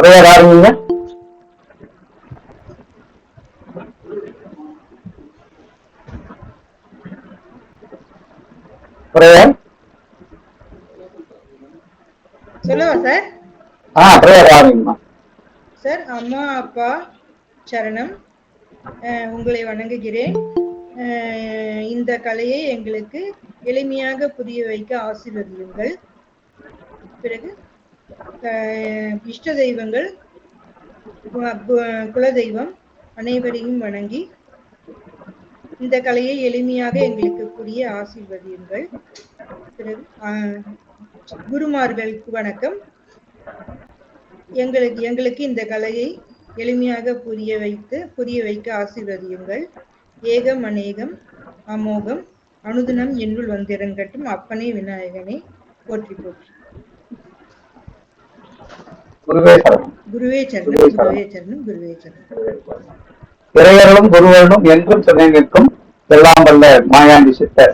Prayer ஆரம்பிங்க. Prayer சொல்லுவா sir. Prayer ஆரம்பிங்கம்மா. Sir, அம்மா அப்பா சரணம், உங்களை வணங்குகிறேன். இந்த கலையை எங்களுக்கு எளிமையாக புரிய வைக்க ஆசீர்வதியுங்கள். பிறகு இஷ்ட தெய்வங்கள், குலதெய்வம் அனைவரையும் வணங்கி இந்த கலையை எளிமையாக எங்களுக்கு புரிய ஆசீர்வதியுங்கள். பிறகு குருமார்களுக்கு வணக்கம். எங்களுக்கு இந்த கலையை எளிமையாக புரிய வைக்க ஆசீர்வதியுங்கள். ஏகம் அநேகம் அமோகம் அனுதினம் என்னுள் வந்திறங்கட்டும். அப்பனே விநாயகனே போற்றி போற்றி. குருவே சரணம், குருவே சரணம், குருவே சரணம். இறையர்களும் குருவர்களும் என்றும் துணை நிற்கும் எல்லாம் வல்ல மாயாண்டி சித்தர்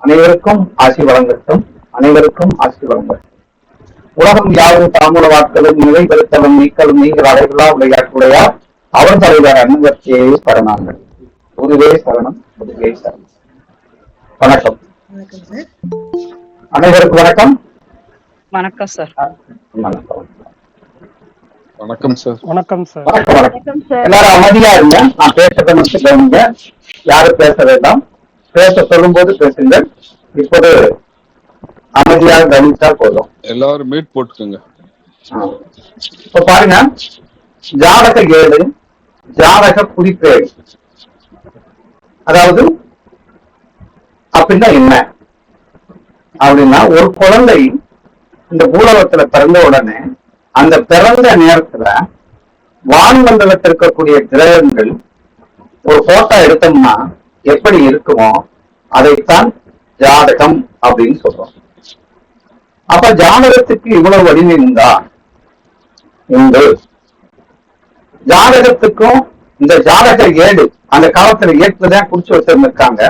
அனைவருக்கும் ஆசி வழங்கட்டும். அனைவருக்கும் ஆசி வழங்கட்டும். உலகம் யாரும் தாமுல வாட்களும் நிலைப்படுத்தலும் நீக்கலும் நீங்கள் அடைகளா விளையாட்டுடையார் அவர் தலைவர் அன்னவர்ச்சியை சரணாங்கள். குருவே சரணம், குருவே சரணம். வணக்கம். வணக்கம் சார். அனைவருக்கும் வணக்கம். வணக்கம் சார். வணக்கம். வணக்கம் சார். வணக்கம் சார். வணக்கம் சார். எல்லாரும் அமைதியா இருங்க. நான் பேசுறதை மட்டும் கவனிங்க. யாரும் பேச வேண்டாம். பேச சொல்லும் போது பேசுங்கள். இப்போது அமைதியாக கவனித்தால் போதும். எல்லாரும் மீட் போட்டுக்கோங்க. இப்ப பாருங்க, ஜாதக ஏடு, ஜாதக குறிப்பேடு. அதாவது அப்படின்னா என்ன அப்படின்னா, ஒரு குழந்தை இந்த பூலகத்துல பிறந்த உடனே அந்த பிறந்த நேரத்துல வான்மண்டலத்தில் இருக்கக்கூடிய கிரகங்கள் ஒரு போட்டோ எடுத்தோம்னா எப்படி இருக்குமோ அதைத்தான் ஜாதகம் அப்படின்னு சொல்றோம். அப்ப ஜாதகத்துக்கு இவ்வளவு வலிமை உண்டா? உண்டு. ஜாதகத்துக்கும் இந்த ஜாதக ஏடு, அந்த காலத்துல ஏட்டுலதான் குறிச்சு வச்சிருந்திருக்காங்க.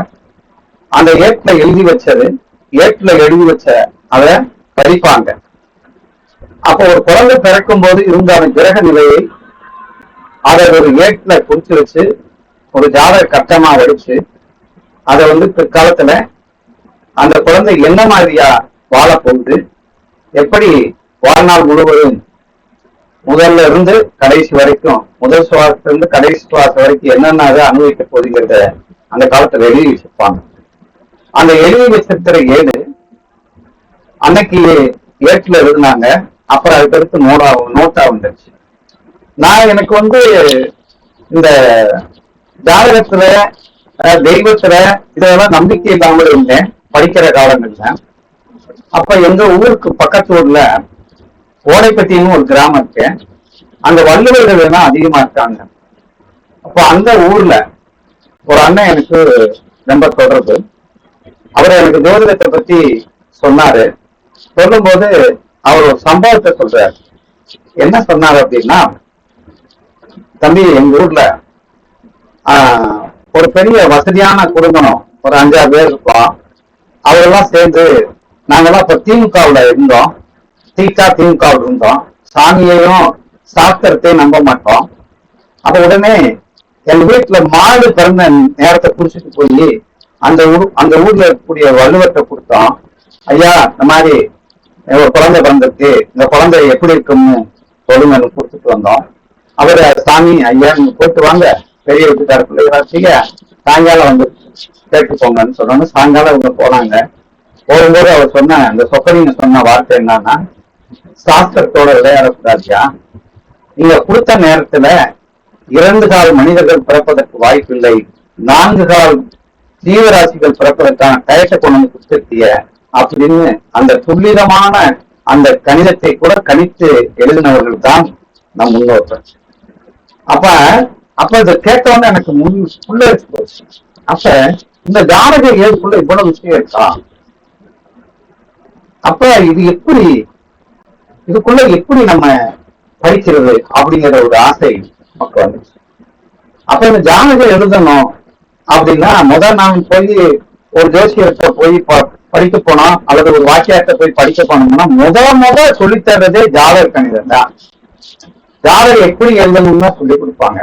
அந்த ஏட்டுல எழுதி வச்சது, ஏட்டுல எழுதி வச்ச அதை படிப்பாங்க. அப்போ ஒரு குழந்தை பிறக்கும் போது இருந்த அந்த கிரக நிலையை அதை ஒரு ஏட்டுல குறிச்சு வச்சு ஒரு ஜாதக கட்டமா வடிச்சு அதை பிற்காலத்துல அந்த குழந்தை என்ன மாதிரியா வாழ போகுது, எப்படி வாழ்நாள் முழுவதும் முதல்ல இருந்து கடைசி வரைக்கும், முதல் சுவாசத்துல இருந்து கடைசி சுவாசம் வரைக்கும் என்னென்ன அனுபவிக்க போகுதுங்கிறத அந்த காலத்துல எழுதி வச்சிருப்பாங்க. அந்த எழுதி வச்சிருக்கிற ஏடு அன்னைக்கு ஏட்டுல இருந்தாங்க. அப்புறம் அதுக்கடுத்து நோட்டா வந்துருச்சு. நான் எனக்கு இந்த ஜாதகத்துல தெய்வத்துல இதெல்லாம் நம்பிக்கை இல்லாமல் இருந்தேன் படிக்கிற காலங்கள்ல. அப்ப எங்க ஊருக்கு பக்கத்து ஊர்ல ஓடைப்பட்டின்னு ஒரு கிராமம் இருக்கு. அந்த வள்ளுவர்கள் எல்லாம் அதிகமா இருக்காங்க. அப்ப அந்த ஊர்ல ஒரு அண்ணன் எனக்கு ரொம்ப தொடர்பு. அவர் எனக்கு ஜோதிடத்தை பத்தி சொன்னாரு. சொல்லும் போது அவர் ஒரு சம்பவத்தை சொல்றாரு. என்ன சொன்னாரு அப்படின்னா, தம்பி, எங்க ஊர்ல ஒரு பெரிய வசதியான குடும்பம், ஒரு 5-6 பேர் இருப்போம். அவரெல்லாம் சேர்ந்து நாங்கெல்லாம் இப்ப திமுகவுல இருந்தோம். திமுகவில் இருந்தோம். சாமியையும் சாஸ்திரத்தையும் நம்ப மாட்டோம். அப்ப உடனே எங்க வீட்டுல மாடு பிறந்த நேரத்தை குறிச்சிட்டு போய் அந்த ஊர்ல இருக்கக்கூடிய வள்ளுவத்தை கொடுத்தோம். ஐயா, இந்த மாதிரி ஒரு குழந்தை பிறந்திருக்கு, இந்த குழந்தை எப்படி இருக்குன்னு சொல்லுங்கன்னு கொடுத்துட்டு வந்தோம். அவரு, சாமி ஐயா நீங்க போட்டு வாங்க, பெரிய வீட்டுக்கார பிள்ளைகளாச்சிங்க, சாயங்காலம் கேட்டு போங்கன்னு சொன்னோன்னு சாயங்காலம் இவங்க போனாங்க. போகும்போது அவர் சொன்ன அந்த சொக்கரிங்க சொன்ன வார்த்தை என்னன்னா, சாஸ்திரத்தோட விளையாடக்கூடாதியா, நீங்க கொடுத்த நேரத்துல 2 கால் மனிதர்கள் பிறப்பதற்கு வாய்ப்பு இல்லை, 4 கால் ஜீவராசிகள் பிறப்பதற்கான டயத்தை கொண்டு கொடுத்திருக்கிய அப்படின்னு அந்த துல்லிதமான அந்த கணிதத்தை கூட கணித்து எழுதினவர்கள் தான் நம் முன்னோர்கள். அப்ப இதை கேட்டவொன்னு எனக்கு உள்ள போச்சு. அப்ப இந்த ஜாதக ஏதுக்குள்ள இவ்வளவு விஷயம் இருக்கா? அப்ப இதுக்குள்ள எப்படி நம்ம படிக்கிறது அப்படிங்கிற ஒரு ஆசை நமக்கு வந்துச்சு. அப்ப இந்த ஜாதகம் எழுதணும் அப்படின்னா நான் போய் ஒரு ஜோசியத்தை போய் படிக்க போனோம், அல்லது ஒரு வாக்கியத்தை போய் படிக்க போனோம்னா முதல் சொல்லித்தரதே ஜாதக கணிதம் தான். ஜாதகம் எப்படி எழுதணும்னு சொல்லி கொடுப்பாங்க.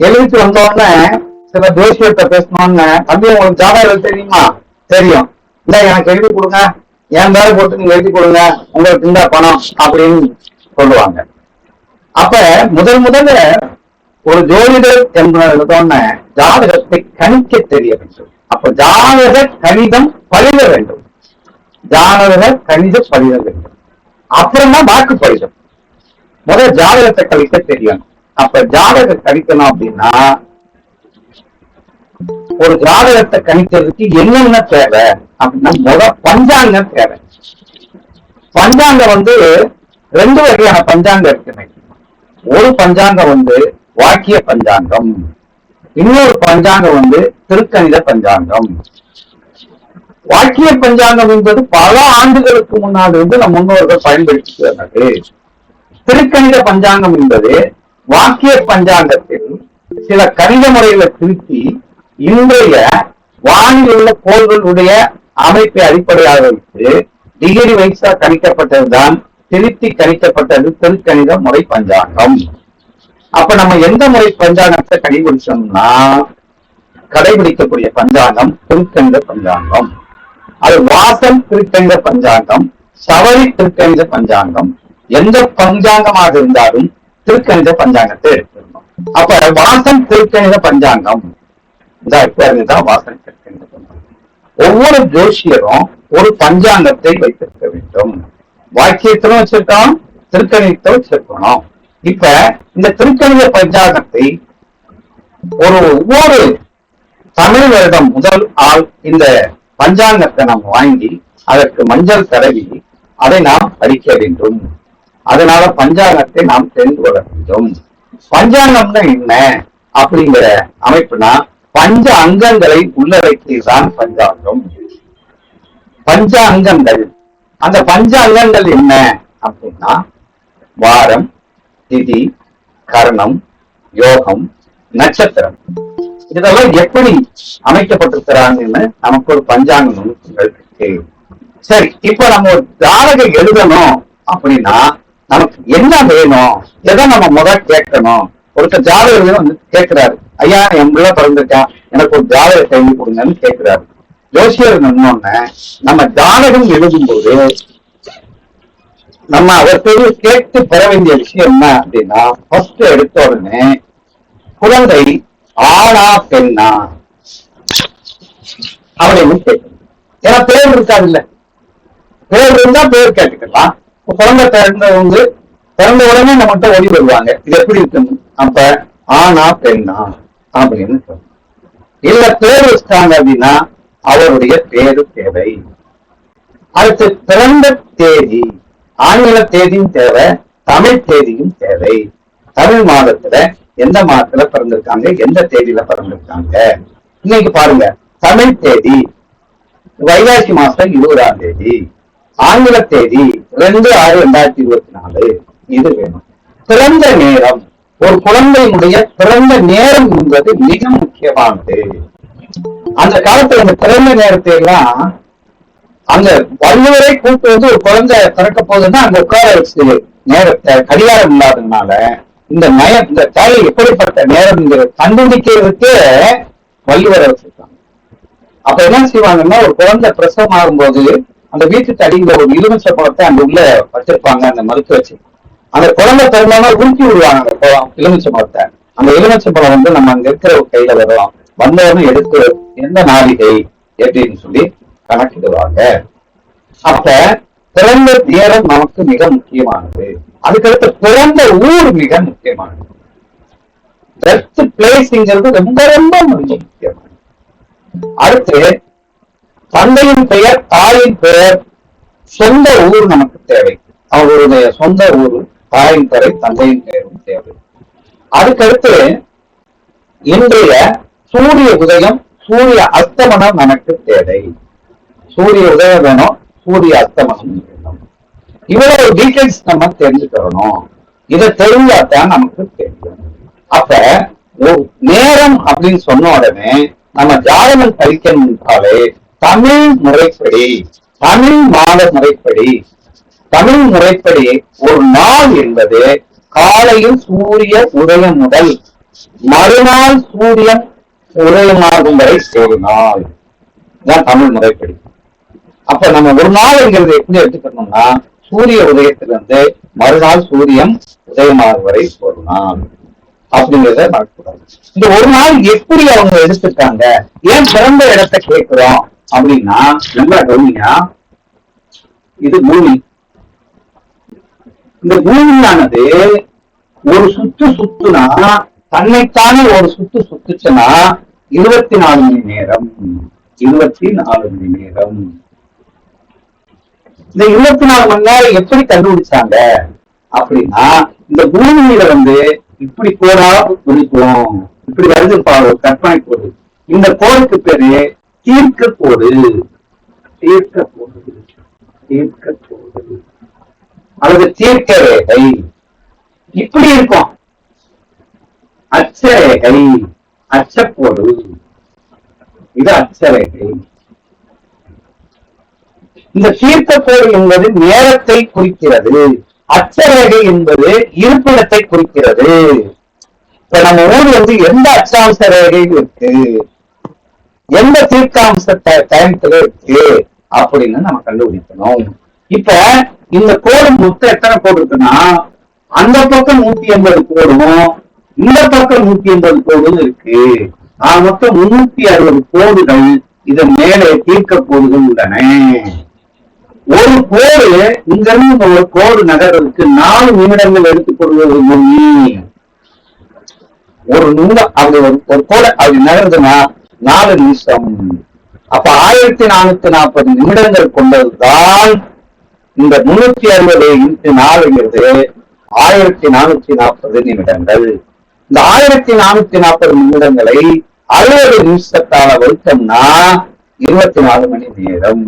எழுதிட்டு வந்த உடனே சில ஜோசியத்தை பேசணும்னு, தம்பி உங்களுக்கு ஜாதகம் எழுத தெரியுமா? தெரியும், இல்ல எனக்கு எழுதி கொடுங்க, என் பேரை போட்டு நீங்க எழுதி கொடுங்க, உங்களுக்கு இந்த பணம் அப்படின்னு சொல்லுவாங்க. அப்ப முதல்ல ஒரு ஜோதிடர் என்பதோட ஜாதகத்தை கணிக்க தெரிய வேண்டும். அப்ப ஜாதக கணிதம் பழித வேண்டும், ஜாதக கணிதம் பழித வேண்டும். அப்புறமா வாக்கு பழிதம். முதல் ஜாதகத்தை கழிக்க தெரியணும். அப்ப ஜாதக கணிக்கணும் அப்படின்னா ஒரு ஜாதகத்தை கணிக்கிறதுக்கு என்னென்ன தேவை அப்படின்னா முதல் பஞ்சாங்கம் தேவை. பஞ்சாங்கம் ரெண்டு வகையான பஞ்சாங்கம் இருக்குமே. ஒரு பஞ்சாங்கம் வாக்கிய பஞ்சாங்கம், இன்னொரு பஞ்சாங்கம் திருக்கணித பஞ்சாங்கம். வாக்கிய பஞ்சாங்கம் என்பது பல ஆண்டுகளுக்கு முன்னாடி நம் முன்னோர்கள் பயன்படுத்தி வந்தது. திருக்கணித பஞ்சாங்கம் என்பது வாக்கிய பஞ்சாங்கத்தில் சில கணித முறைகளை திருத்தி இன்றைய வானில் உள்ள கோள்களுடைய அமைப்பை அடிப்படையாக வைத்து டிகிரி வைஸா கணிக்கப்பட்டதுதான் திருத்தி கணிக்கப்பட்டது திருக்கணித முறை பஞ்சாங்கம். அப்ப நம்ம எந்த முறை பஞ்சாங்கத்தை கடைபிடிக்கக்கூடிய பஞ்சாங்கம் திருக்கணித பஞ்சாங்கம். அது வாசம் திருக்கணித பஞ்சாங்கம், சவரி திருக்கணித பஞ்சாங்கம். எந்த பஞ்சாங்கமாக இருந்தாலும் திருக்கணித பஞ்சாங்கத்தை எடுத்துக்கணும். அப்ப வாசம் திருக்கணித பஞ்சாங்கம் தான் வாசம் திருக்கணித பஞ்சாங்கம். ஒவ்வொரு ஜோசியரும் ஒரு பஞ்சாங்கத்தை வைத்திருக்க வேண்டும். வாக்கியத்திலும் வச்சிருக்கோம், திருக்கணிதத்தை வச்சிருக்கணும். இப்ப இந்த திருக்கணித பஞ்சாங்கத்தை ஒவ்வொரு தமிழ் வருடம் முதல் ஆள் இந்த பஞ்சாங்கத்தை நாம் வாங்கி அதற்கு மஞ்சள் தடவி அதை நாம் படிக்க வேண்டும். அதனால பஞ்சாங்கத்தை நாம் தெரிந்து கொள்ள வேண்டும். பஞ்சாங்கம்னா என்ன அப்படிங்கிற அமைப்புனா பஞ்ச அங்கங்களை உள்ளடக்கியதுதான் பஞ்சாங்கம். பஞ்ச அங்கங்கள், அந்த பஞ்ச அங்கங்கள் என்ன அப்படின்னா வாரம், திதி, கரணம், யோகம், நட்சத்திரம். இதெல்லாம் எப்படி அமைக்கப்பட்டிருக்கிறாங்கன்னு நமக்கு ஒரு பஞ்சாங்கம் இருக்கு. சரி, இப்ப நம்ம ஒரு ஜாதகம் எழுதணும் அப்படின்னா நமக்கு என்ன வேணும், எதை நம்ம முதல் கேட்கணும். ஒருத்தர் ஜாதகம் கேட்கிறாரு, ஐயா என் பிள்ளை பிறந்திருக்கான், எனக்கு ஒரு ஜாதகத்தை எழுதி கொடுங்கன்னு கேட்கிறாரு. ஜோசியர் நின்னோன்னு நம்ம ஜாதகம் எழுதும்போது நம்ம அவருக்கு கேட்டு பெற வேண்டிய விஷயம் என்ன அப்படின்னா, ஃபர்ஸ்ட் எடுத்த உடனே குழந்தை ஆணா பெண்ணா அப்படின்னு கேட்கணும். ஏன்னா பேர் இருக்காது இல்ல, பேர் இருந்தா பேர் கேட்டுக்கலாம். குழந்தை பிறந்த உடனே நம்மகிட்ட ஓடி வருவாங்க, இது எப்படி இருக்கணும். அப்ப ஆணா பெண்ணா அப்படின்னு சொல்லணும். இல்ல பேர் வச்சிட்டாங்க அப்படின்னா அவருடைய பேரு தேவை. அடுத்து பிறந்த தேதி, ஆங்கில தேதியும் தேவை, தமிழ் தேதியும் தேவை. தமிழ் மாதத்துல எந்த மாதத்துல பிறந்திருக்காங்க, எந்த தேதியில பிறந்திருக்காங்க. இன்னைக்கு பாருங்க, தமிழ் தேதி வைகாசி மாசம் 20ஆம் தேதி, ஆங்கில தேதி 2/6/2024. இது வேணும். பிறந்த நேரம், ஒரு குழந்தையினுடைய பிறந்த நேரம் என்பது மிக முக்கியமானது. அந்த காலத்துல அந்த பிறந்த நேரத்தை எல்லாம் அந்த வள்ளுவரை கூட்டு ஒரு குழந்தை பிறக்க போகுதுன்னா அங்க உட்கார வச்சு நேரத்தை கடிகாரம் இல்லாததுனால இந்த தாய் எப்படிப்பட்ட நேரம் கண்டுபிடிக்கிறதுக்கு வள்ளுவரை வச்சிருக்காங்க. அப்ப என்ன செய்வாங்கன்னா, ஒரு குழந்தை பிரசவம் ஆகும்போது அந்த வீட்டுக்கு அடிங்கிற ஒரு எலுமிச்சை பழத்தை அங்க உள்ள வச்சிருப்பாங்க, அந்த மறுத்து வச்சு. அந்த குழந்தை பிறந்தவங்க உருக்கி விடுவாங்க அந்த எலுமிச்சை பழத்தை. அந்த எலுமிச்சை பழம் நம்ம அங்க இருக்கிற கையில வரும். வந்தவனும் எடுத்து எந்த நாளிகை எப்படின்னு சொல்லி கணக்கிடுவாங்க. அப்ப பிறந்த நேரம் நமக்கு மிக முக்கியமானது. அதுக்கடுத்து பிறந்த ஊர் மிக முக்கியமானது. பெர்த் பிளேஸ்ங்கிறது ரொம்ப ரொம்ப முக்கியமானது. அடுத்து தந்தையின் பெயர், தாயின் பெயர், சொந்த ஊர் நமக்கு தேவை. அவருடைய சொந்த ஊர், தாயின் பெயர், தந்தையின் பெயரும் தேவை. அதுக்கடுத்து இன்றைய சூரிய உதயம், சூரிய அஸ்தமனம் நமக்கு தேவை. சூரிய உதயம் வேணும், சூரிய அஸ்தமனம் வேணும். இவ்வளவு டீடைல்ஸ் நம்ம தெரிஞ்சுக்கிறோம். இதை தெரிஞ்சாதான் நமக்கு தெரியும். அப்ப நேரம் அப்படின்னு சொன்ன உடனே நம்ம ஜாதகம் கழிக்கணும்னாலே தமிழ் முறைப்படி, தமிழ் மாத முறைப்படி, தமிழ் முறைப்படி ஒரு நாள் என்பது காலையில் சூரிய உதயம் முதல் மறுநாள் சூரியன் உதயமாகும் வரை ஒரு நாள் தான் தமிழ் முறைப்படி. அப்ப நம்ம ஒரு நாள்ங்கிறது எப்படி எடுத்துக்கணும்னா, சூரிய உதயத்திலிருந்து மறுநாள் சூரியன் உதயமாகும் வரை ஒரு நாள் அப்படிங்கிறத மறக்கக்கூடாது. இந்த ஒரு நாள் எப்படி அவங்க எடுத்துட்டாங்க, ஏன் பிறந்த இடத்தை கேட்கிறோம் அப்படின்னா, நல்லா கவனியா, இது பூமி. இந்த பூமியானது ஒரு சுத்துனா தன்னைத்தானே ஒரு சுத்துச்சுன்னா 24 மணி நேரம். 24 மணி நேரம். இந்த 24 மணி நேரம் எப்படி கண்டுபிடிச்சாங்க அப்படின்னா, இந்த பூமியில இப்படி கோடா பிடிக்கும், இப்படி வருது கற்பனை கோடு. இந்த கோடுக்கு பேரு தீர்க்க கோடு. தீர்க்க கோடு, தீர்க்க கோடு அல்லது தீர்க்க ரேகை. இப்படி இருக்கும் அச்சரேகை, அச்சக்கோடு. இது அச்சரேகை. இந்த தீர்க்கக்கோடு என்பது நேரத்தை குறிக்கிறது, அச்சரேகை என்பது இருப்பிடத்தை குறிக்கிறது. இப்ப நம்ம ஊர் எந்த அச்சாம்ச ரேகை இருக்கு, எந்த தீர்க்காம்ச டைம்ல இருக்கு அப்படின்னு நம்ம கண்டுபிடிக்கணும். இப்ப இந்த கோடு மொத்தம் எத்தனை கோடு இருக்குன்னா, அந்த பக்கம் 180 கோடும் இந்த பக்கம் 180 கோடும் இருக்கு. மொத்தம் 360 கோடுகள் இதன் மேலே தீர்க்க கோடுகள் உள்ளன. ஒரு கோடு இங்க இருந்து ஒரு கோடு நகர்றதுக்கு 4 நிமிடங்கள் எடுத்துக்கொள்வது பூமி. ஒரு நிமிடம் அப்படி ஒரு கோடு அப்படி நகர்ந்ததுன்னா 4 நிமிஷம். அப்ப 1440 நிமிடங்கள் கொண்டதுதான் இந்த 360 × 4ங்கிறது 1440 நிமிடங்கள். இந்த 1440 நிமிடங்களை 60 நிமிஷத்தால வகுத்தோம்னா 24 மணி நேரம்.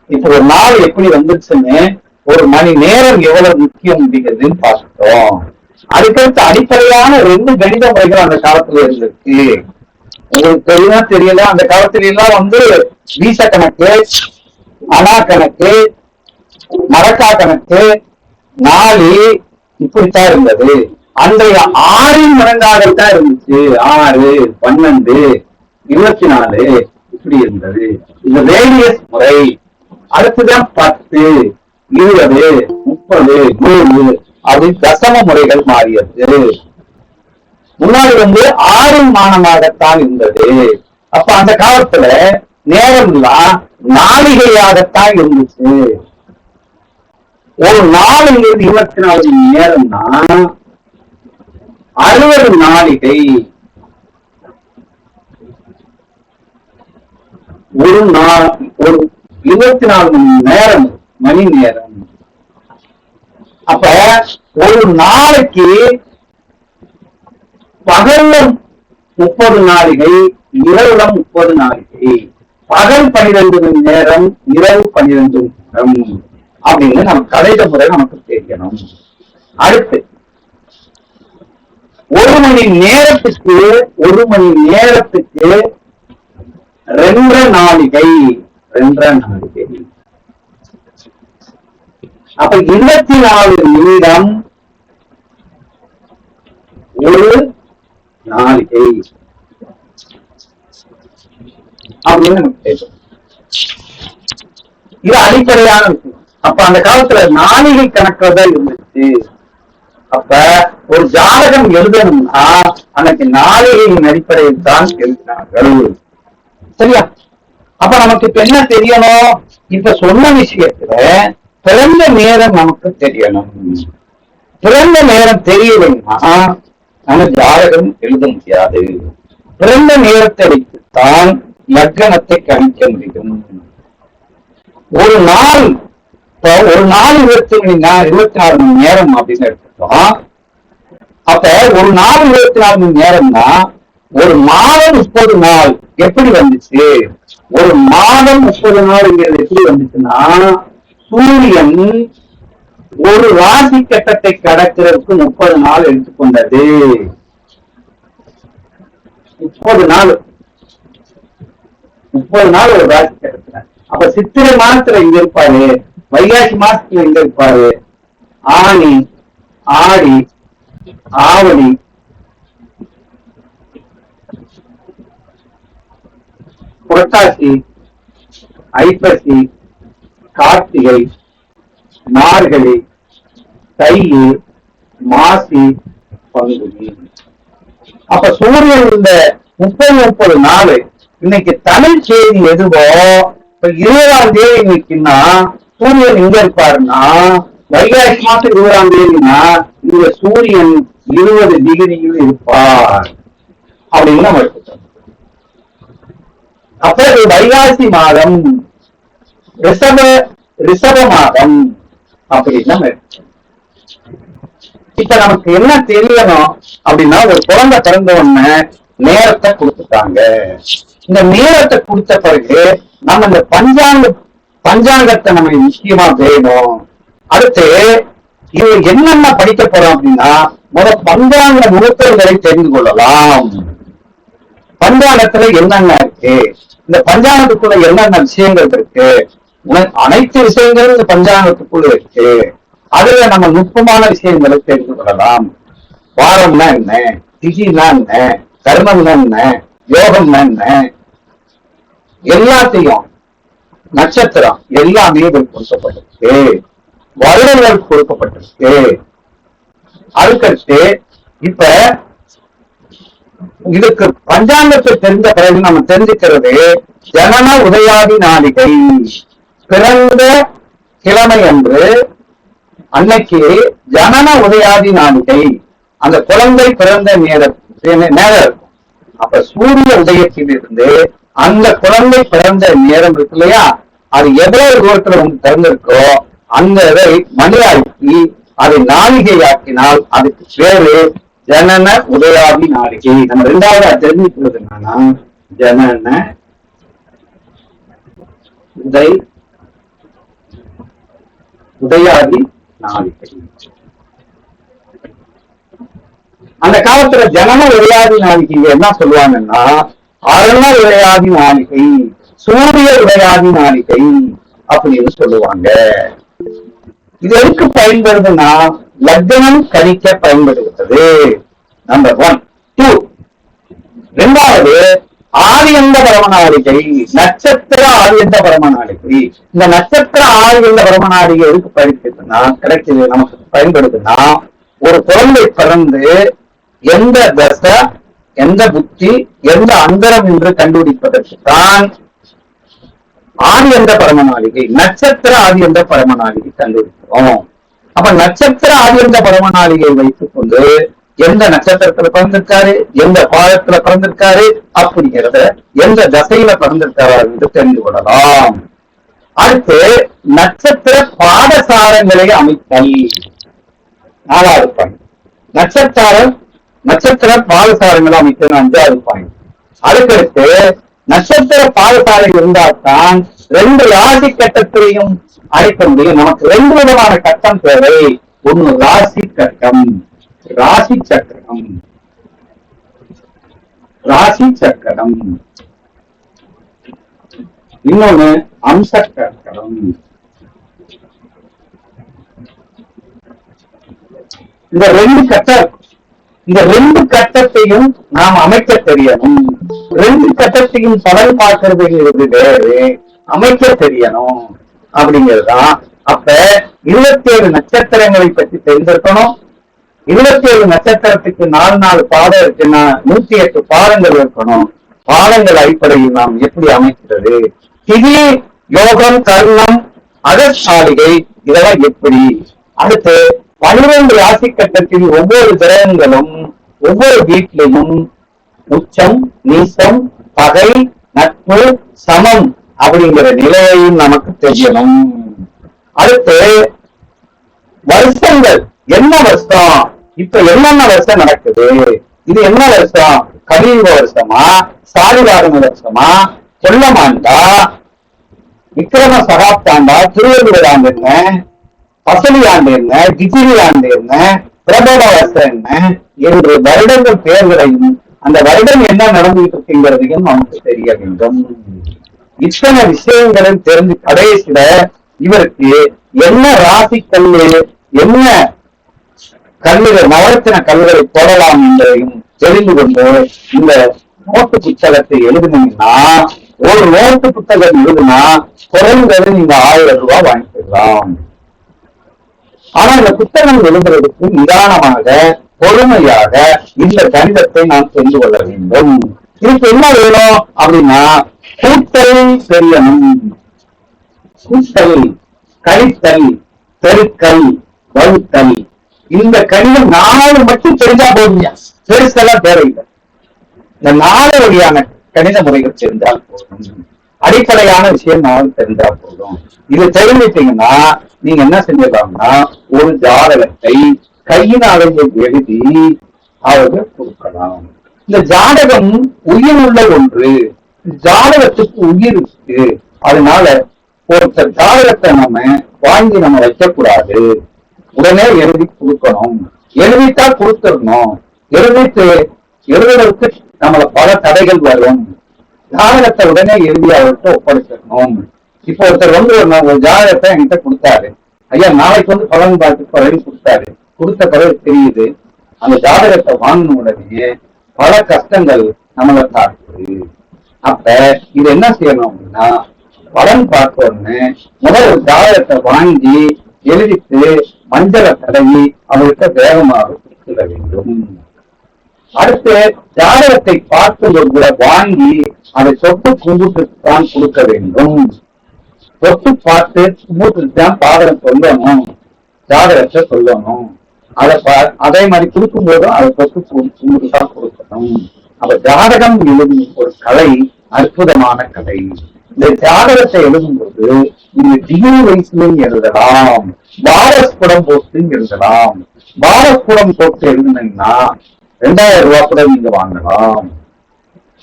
இப்ப ஒரு நாள் எப்படி வந்துருச்சுன்னு, ஒரு மணி நேரம் எவ்வளவு முக்கியம் அப்படிங்கிறதுன்னு பார்த்துட்டோம். அதுக்கடுத்து அடிப்படையான 2 கணித முறைகள் அந்த காலத்துல இருந்திருக்கு. உங்களுக்கு தெரியுமா தெரியல, அந்த காலத்துல எல்லாம் வீச கணக்கு, அணா கணக்கு, மரக்கா கணக்கு, நாளி இப்படித்தான் இருந்தது. அன்றைய 6 மடங்காகத்தான் இருந்துச்சு. 6, 12, 24 இப்படி இருந்தது. இந்த ரேடியஸ் முறை. அடுத்துதான் 10, 20, 30, 100 அப்படி தசம முறைகள் மாறியது. முன்னாடி 6 மானமாகத்தான் இருந்தது. அப்ப அந்த காலத்துல நேரம்லாம் நாளிகையாகத்தான் இருந்துச்சு. ஒரு நாளுங்கிறது 24 மணி நேரம்னா 60 நாளிகை. ஒரு 24 மணி நேரம். அப்ப ஒரு நாளைக்கு பகல்ல 30 நாளிகை, இரவுல 30 நாளிகை. பகல் 12 மணி நேரம், இரவு 12 மணி நேரம் அப்படின்னு நம்ம கணித முறை நமக்கு தெரியணும். அடுத்து 1 மணி நேரத்துக்கு 2 நாளிகை. அப்ப 24 நிமிடம் ஒரு நாளிகை அப்படின்னு நமக்கு தெரியும். இது அடிப்படையான விஷயம். அப்ப அந்த காலத்துல நாளிகை கணக்குதான் இருந்துச்சு. அப்ப ஒரு ஜாதகம் எழுதணும்னா அன்னைக்கு நாளிகையின் அடிப்படையில் தான் எழுதினார்கள். சரியா? அப்ப நமக்கு இப்ப என்ன தெரியணும்? இப்ப சொன்ன விஷயத்துல பிறந்த நேரம் நமக்கு தெரியணும். பிறந்த நேரம் தெரியலைன்னா நம்ம ஜாதகம் எழுத முடியாது. பிறந்த நேரத்தை வைத்துத்தான் லக்னத்தை கணிக்க முடியும். ஒரு நாள் 24 மணி நேரம் அப்படின்னு எடுத்துட்டோம். அப்ப ஒரு நாள் 24 மணி நேரம்னா ஒரு மாதம் 30 நாள் எப்படி வந்துச்சு? ஒரு மாதம் 30 நாள்ங்கிறது எப்படி வந்துச்சுன்னா, சூரியன் ஒரு ராசி கட்டத்தை கடக்கிறதுக்கு 30 நாள் எடுத்துக்கொண்டது. 30 நாள் ஒரு ராசி கட்டத்துல. அப்ப சித்திரை மாசத்துல இங்க இருப்பாரு, வைகாசி மாசத்துல இங்க இருப்பாரு, ஆனி, ஆடி, ஆவணி, புரட்டாசி, ஐப்பசி, கார்த்திகை, மார்கழி, தை, மாசி, பங்குனி. அப்ப சூரியன் இந்த 30 நாள் இன்னைக்கு தமிழ் தேதி எதுவோ இப்ப 20ஆம் தேதி இன்னைக்குன்னா சூரியன் எங்க இருப்பாருன்னா வைகாசி மாசம் 20ஆம் தேதினா இந்த சூரியன் 20 டிகிரியில் இருப்பார் அப்படின்னு நம்ம எடுத்துக்கோம். அப்ப இது வைகாசி மாதம், ரிஷப மாதம் அப்படின்னு நம்ம எடுத்துக்கோம். இப்ப நமக்கு என்ன தெரியணும் அப்படின்னா, ஒரு குழந்தை பிறந்த உடனே நேரத்தை கொடுத்துட்டாங்க. இந்த நேரத்தை கொடுத்த பிறகு நம்ம இந்த பஞ்சாங்கத்தை நம்ம முக்கியமா வேணும். அடுத்து இது என்னென்ன படிக்க போறோம் அப்படின்னா, பஞ்சாங்க நுணுக்கங்களை தெரிந்து கொள்ளலாம். பஞ்சாங்கத்துல என்னென்ன இருக்கு, இந்த பஞ்சாங்கத்துக்குள்ள என்னென்ன விஷயங்கள் இருக்கு, அனைத்து விஷயங்களும் இந்த பஞ்சாங்கத்துக்குள்ள இருக்கு. அதுல நம்ம நுட்பமான விஷயங்களை தெரிந்து கொள்ளலாம். வாரம்னா என்ன, திதினா என்ன, கர்மம்னா என்ன, யோகம்னா என்ன, எல்லாத்தையும் நட்சத்திரம் எல்லாமே கொடுக்கப்பட்டிருக்கு, வருடங்கள் கொடுக்கப்பட்டிருக்கு. அதுக்கடுத்து இப்ப இதுக்கு பஞ்சாங்கத்தை தெரிந்த பிறகு நம்ம தெரிஞ்சுக்கிறது ஜனன உதயாதி நாளிகை. பிறந்த கிழமை அன்று அன்னைக்கு ஜனன உதயாதி நாளிகை, அந்த குழந்தை பிறந்த நேரம் இருக்கும். அப்ப சூரிய உதயத்தில் இருந்து அந்த குழந்தை பிறந்த நேரம் இருக்கு இல்லையா, அது எவ்வளவு தூரத்துல வந்து பிறந்திருக்கோ அந்த இதை மணியாக்கி அதை நாளிகையாக்கினால் அதுக்கு பேரு ஜனன உதயாதி நாளிகை. நம்ம ரெண்டாவது தெரிஞ்சுக்கிறது என்னன்னா, ஜனன உதயாதி நாளிகை. அந்த காலத்துல ஜனன உதயாதி நாளிகை என்ன சொல்லுவாங்கன்னா, அரண உதயாதி நாளிகை, சூரிய உதயாதி நாளிகை அப்படின்னு சொல்லுவாங்க. இது எதுக்கு பயன்படுதுன்னா, லக்னம் கணிக்க பயன்படுகிறது. நம்பர் 1. 2. ரெண்டாவது ஆரியந்த பரமநாளிகை, நட்சத்திர ஆரியந்த பரமநாளிகை. இந்த நட்சத்திர ஆரியந்த பரமநாளிகை எதுக்கு பயன்படுத்துன்னா கிடைக்குது, நமக்கு பயன்படுதுன்னா, ஒரு குழந்தை பிறந்து எந்த தசை, எந்த புத்தி, எந்த அந்தரம் என்று கண்டுபிடிப்பதற்கு தான் ஆரியந்த பரமநாளிகை, நட்சத்திர ஆரியந்த பரமநாளிகை கண்டுபிடிக்கிறோம். அப்ப நட்சத்திர ஆரியந்த பரமநாளிகை வைத்துக் கொண்டு எந்த நட்சத்திரத்துல பிறந்திருக்காரு, எந்த பாதத்துல பிறந்திருக்காரு அப்படிங்கிறத, எந்த தசையில பிறந்திருக்காரு என்று தெரிந்து கொள்ளலாம். அடுத்து நட்சத்திர பாடசாரங்களை அமைத்தல், 4வது பாயிண்ட். நட்சத்திர பாடசாரங்களை அமைத்தல் 5வது பாயிண்ட். அதுக்கடுத்து நட்சத்திர பாடசாலை இருந்தால்தான் 2 ராசி கட்டத்திலையும் அழைக்க முடியும். நமக்கு 2 விதமான கட்டம் தேவை. ஒண்ணு ராசி கட்டம், ராசி சக்கரம், ராசி சக்கரம். இன்னொன்னு அம்ச சக்கரம். இந்த 2 கட்டத்தையும் நாம் அமைக்க தெரியணும். 2 கட்டத்தையும் பலன் பார்க்கறதுங்கிறது வேறு, அமைக்க தெரியணும் அப்படிங்கிறதுதான். அப்ப 27 நட்சத்திரங்களை பற்றி தெரிந்திருக்கணும். 27 நட்சத்திரத்துக்கு 4 பாடம் இருக்குன்னா 108 பாடங்கள் இருக்கணும். பாடங்கள் அடிப்படையில் நாம் எப்படி அமைக்கிறது, திதி, யோகம், கர்ணம், அகசாலிகை இதெல்லாம் எப்படி. அடுத்து 12 ராசி கட்டத்தில் ஒவ்வொரு கிரகங்களும் ஒவ்வொரு வீட்டிலையும் உச்சம், நீசம், பகை, நட்பு, சமம் அப்படிங்கிற நிலையையும் நமக்கு தெரியணும். அடுத்து வருஷங்கள், என்ன வருஷம், இப்ப என்னென்ன வருஷம் நடக்குது, இது என்ன வருஷம், கலியுக வருஷமா, சாலிவாரண வருஷமா, கொல்லமாண்டா, விக்ரம சகாப்தாண்டா, திருவள்ளுவர் ஆண்டு என்ன, பசலி ஆண்டு என்ன, டிகிரி ஆண்டு என்ன, பிரபல வருஷம் என்ன என்று வருடங்கள் பெயர்களையும் அந்த வருடம் என்ன நடந்துட்டு இருக்குங்கிறதையும் நமக்கு தெரிய வேண்டும். இத்தனை விஷயங்களை தெரிஞ்சு கடைசியில இவருக்கு என்ன ராசிக்கல்லு, என்ன கல்லுகள் நவரத்தின கல்லுகளை போடலாம் என்பதையும் தெரிந்து கொண்டு இந்த நோட்டு புத்தகத்தை எழுதினீங்கன்னா, ஒரு நோட்டு புத்தகம் எழுதுனா குறைந்தது நீங்க 1000 ரூபாய் வாங்கிக்கலாம். ஆனா இந்த புத்தகம் எழுதுறதுக்கு நிதானமாக பொறுமையாக இந்த கணிதத்தை நாம் தெரிந்து கொள்ள வேண்டும். இதுக்கு என்ன வேணும் அப்படின்னா, கூட்டல் தெரியணும். கூட்டல், கழித்தல், பெருக்கல், வகுத்தல், இந்த கணிதம் 4 மட்டும் தெரிஞ்சா போதுங்க. பெருசெல்லாம் தேவையில்லை. இந்த 4 வழியான கணித முறைகள் தெரிந்தால் போதும். அடிப்படையான விஷயம் 4 தெரிஞ்சா போதும். இது தெரிஞ்சிட்டீங்கன்னா நீங்க என்ன செஞ்சிடலாம்னா, ஒரு ஜாதகத்தை கையினாலேயே எழுதி அவர்கள் கொடுக்கலாம். இந்த ஜாதகம் உயிர் உள்ள ஒன்று. ஜாதகத்துக்கு உயிர் இருக்கு. அதனால ஒருத்தர் ஜாதகத்தை நம்ம வாங்கி நம்ம வைக்கக்கூடாது. உடனே எழுதி கொடுக்கணும். எழுதிட்டா கொடுத்துடணும். எழுதுறதுக்கு நம்மள பல தடைகள் வரும். ஜாதகத்தை உடனே எழுதி அவர்கிட்ட ஒப்படைச்சிடணும். இப்போ ஒருத்தர் ஒரு ஜாதகத்தை என்கிட்ட கொடுத்தாரு. ஐயா நாளைக்கு பலன் பார்த்து பிறகு கொடுத்தாரு. கொடுத்த பிறகு தெரியுது அந்த ஜாதகத்தை வாங்கின உடனே பல கஷ்டங்கள் நம்மளை தாக்குது. அப்ப இது என்ன செய்யணும் அப்படின்னா, பலன் பார்த்த உடனே முதல் ஒரு ஜாதகத்தை வாங்கி எழுதிட்டு மஞ்சளை தடவி அவர்கிட்ட வேகமாக கொடுத்துட வேண்டும். அடுத்து ஜாதகத்தை பார்த்து வாங்கி அதை சொத்து கும்பிட்டுக்கு தான் கொடுக்க வேண்டும். சொத்து பார்த்து கும்பிட்டுக்கு தான் பாதகம் சொல்லணும், ஜாதகத்தை சொல்லணும். அதே மாதிரி கொடுக்கும் போதும் அதை சொத்து கும்பிட்டு தான் கொடுக்கணும். அப்ப ஜாதகம் எழுதும் ஒரு கலை, அற்புதமான கலை. இந்த ஜாதகத்தை எழுதும்போது நீங்க டிகிரி வயசுலையும் எழுதலாம், வாரஸ்புடம் போட்டு எழுதலாம். வாரஸ்புடம் போட்டு எழுதுனீங்கன்னா 2000 ரூபாய் கூட நீங்க வாங்கலாம்.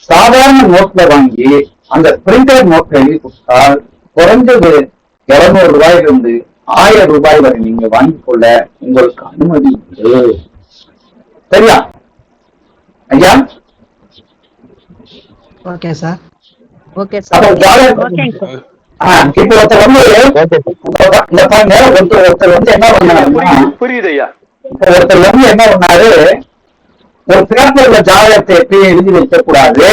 சாதாரண நோட்ல வாங்கி அந்த பிரிண்டர் நோட்ல எழுதி கொடுத்தால் குறைஞ்சது 200 ரூபாயிலிருந்து 1000 ரூபாய் வரை நீங்க வாங்கிக் கொள்ள உங்களுக்கு அனுமதி உண்டு. சரியா ஐயா? Okay sir. Okay sir. இப்போ ஒருத்தர் என்ன பண்ணாருன்னா, புரியுது ஐயா. ஒருத்தர் என்ன பண்ணாரு, ஒரு பேப்பர்ல ஜாதகத்தை எப்பயும் எழுதி வைக்க கூடாது.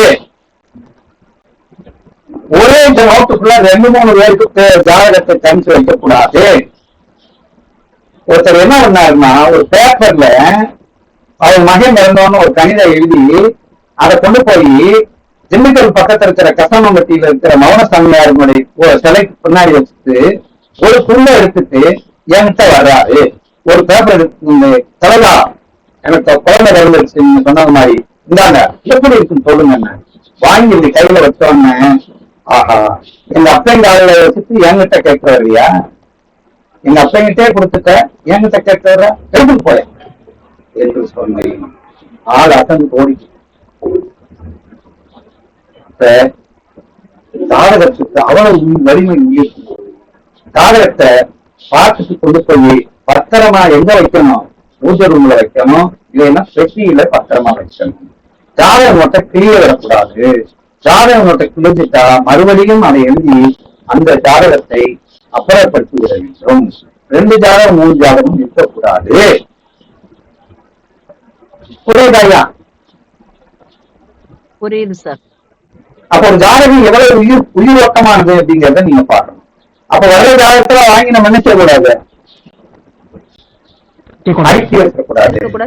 ஒரே நோட்டுக்குள்ள 2-3 பேருக்கு ஜாதகத்தை தனிச்சு வைக்க கூடாது. ஒருத்தர் என்ன பண்ணாருன்னா, ஒரு பேப்பர்ல அவர் மகன் இறந்தோன்னு ஒரு கணிதம் எழுதி அதை கொண்டு போய் திண்டுக்கல் பக்கத்துல இருக்கிற கசமம்பட்டியில இருக்கிற மௌனசாமியாருடைய சிலைக்கு பின்னாடி வச்சுட்டு ஒரு புல்ல எடுத்துட்டு என்கிட்ட வர்றாரு. ஒரு பேப்பர் தலைவா எனக்கு குழந்தை வளர்ந்துருச்சு, நீங்க சொன்ன மாதிரி இந்தாங்க எப்படி இருக்குன்னு சொல்லுங்க. வாங்கி இப்படி கையில வச்சோன்னு, ஆஹா எங்க அப்பங்க ஆளுல வச்சுட்டு என்கிட்ட கேட்கிறாரியா, எங்க அப்பங்கிட்டே கொடுத்துட்ட என்கிட்ட கேட்கிறாரா, எடுத்துட்டு போய என்று சொன்னேன். ஆள் அசந்து ஓடிச்சு. ஜாதகத்துக்கு அவ்வளவு வலிமை உயிர். ஜாதகத்தை பார்த்துட்டு கொண்டு போய் பத்திரமா எங்க வைக்கணும், பூஜை ரூம்ல வைக்கணும், இல்லைன்னா பெட்டியில பத்திரமா வைக்கணும். ஜாதக நோட்டை கிளிய விடக்கூடாது. ஜாதக நோட்டை கிழிஞ்சிட்டா மறுபடியும் அதை எழுதி அந்த ஜாதகத்தை அப்புறப்படுத்தி விட வேண்டும். 2 ஜாதகம் 3 ஜாதகம் இருக்கக்கூடாது. புரியுதாயா? புரியுது சார். அப்ப ஒரு ஜாதகம் எவ்வளவு உயிரோட்டமானது அப்படிங்கறத நீங்க பாக்கணும். அப்ப வர ஜாதகத்துல வாங்கி நம்ம என்ன செய்யக்கூடாது,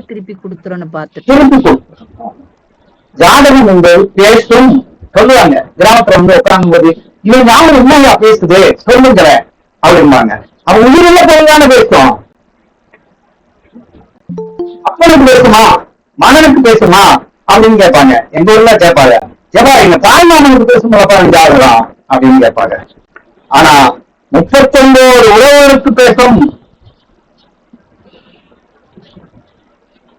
திருப்பி கொடுத்துறோம்னு பார்த்து திருப்பி கொடுத்துரும். ஜாதகம் என்பது பேசும் சொல்லுவாங்க. கிராமத்துல உட்காரும் போது இவன் ஞாபகம் உண்மையா பேசுது சொல்லுங்க அப்படிம்பாங்க. அவன் உயிரில போய்தானே பேசும். அப்பனுக்கு பேசுமா மகனுக்கு பேசுமா அப்படின்னு கேட்பாங்க. எங்க ஊர்ல கேட்பாங்க, ஏப்பா எங்க தாய்மாமனுக்கு பேசும்போது ஜாதகம் அப்படின்னு கேட்பாங்க. ஆனா 39 உறவுகளுக்கு பேசும்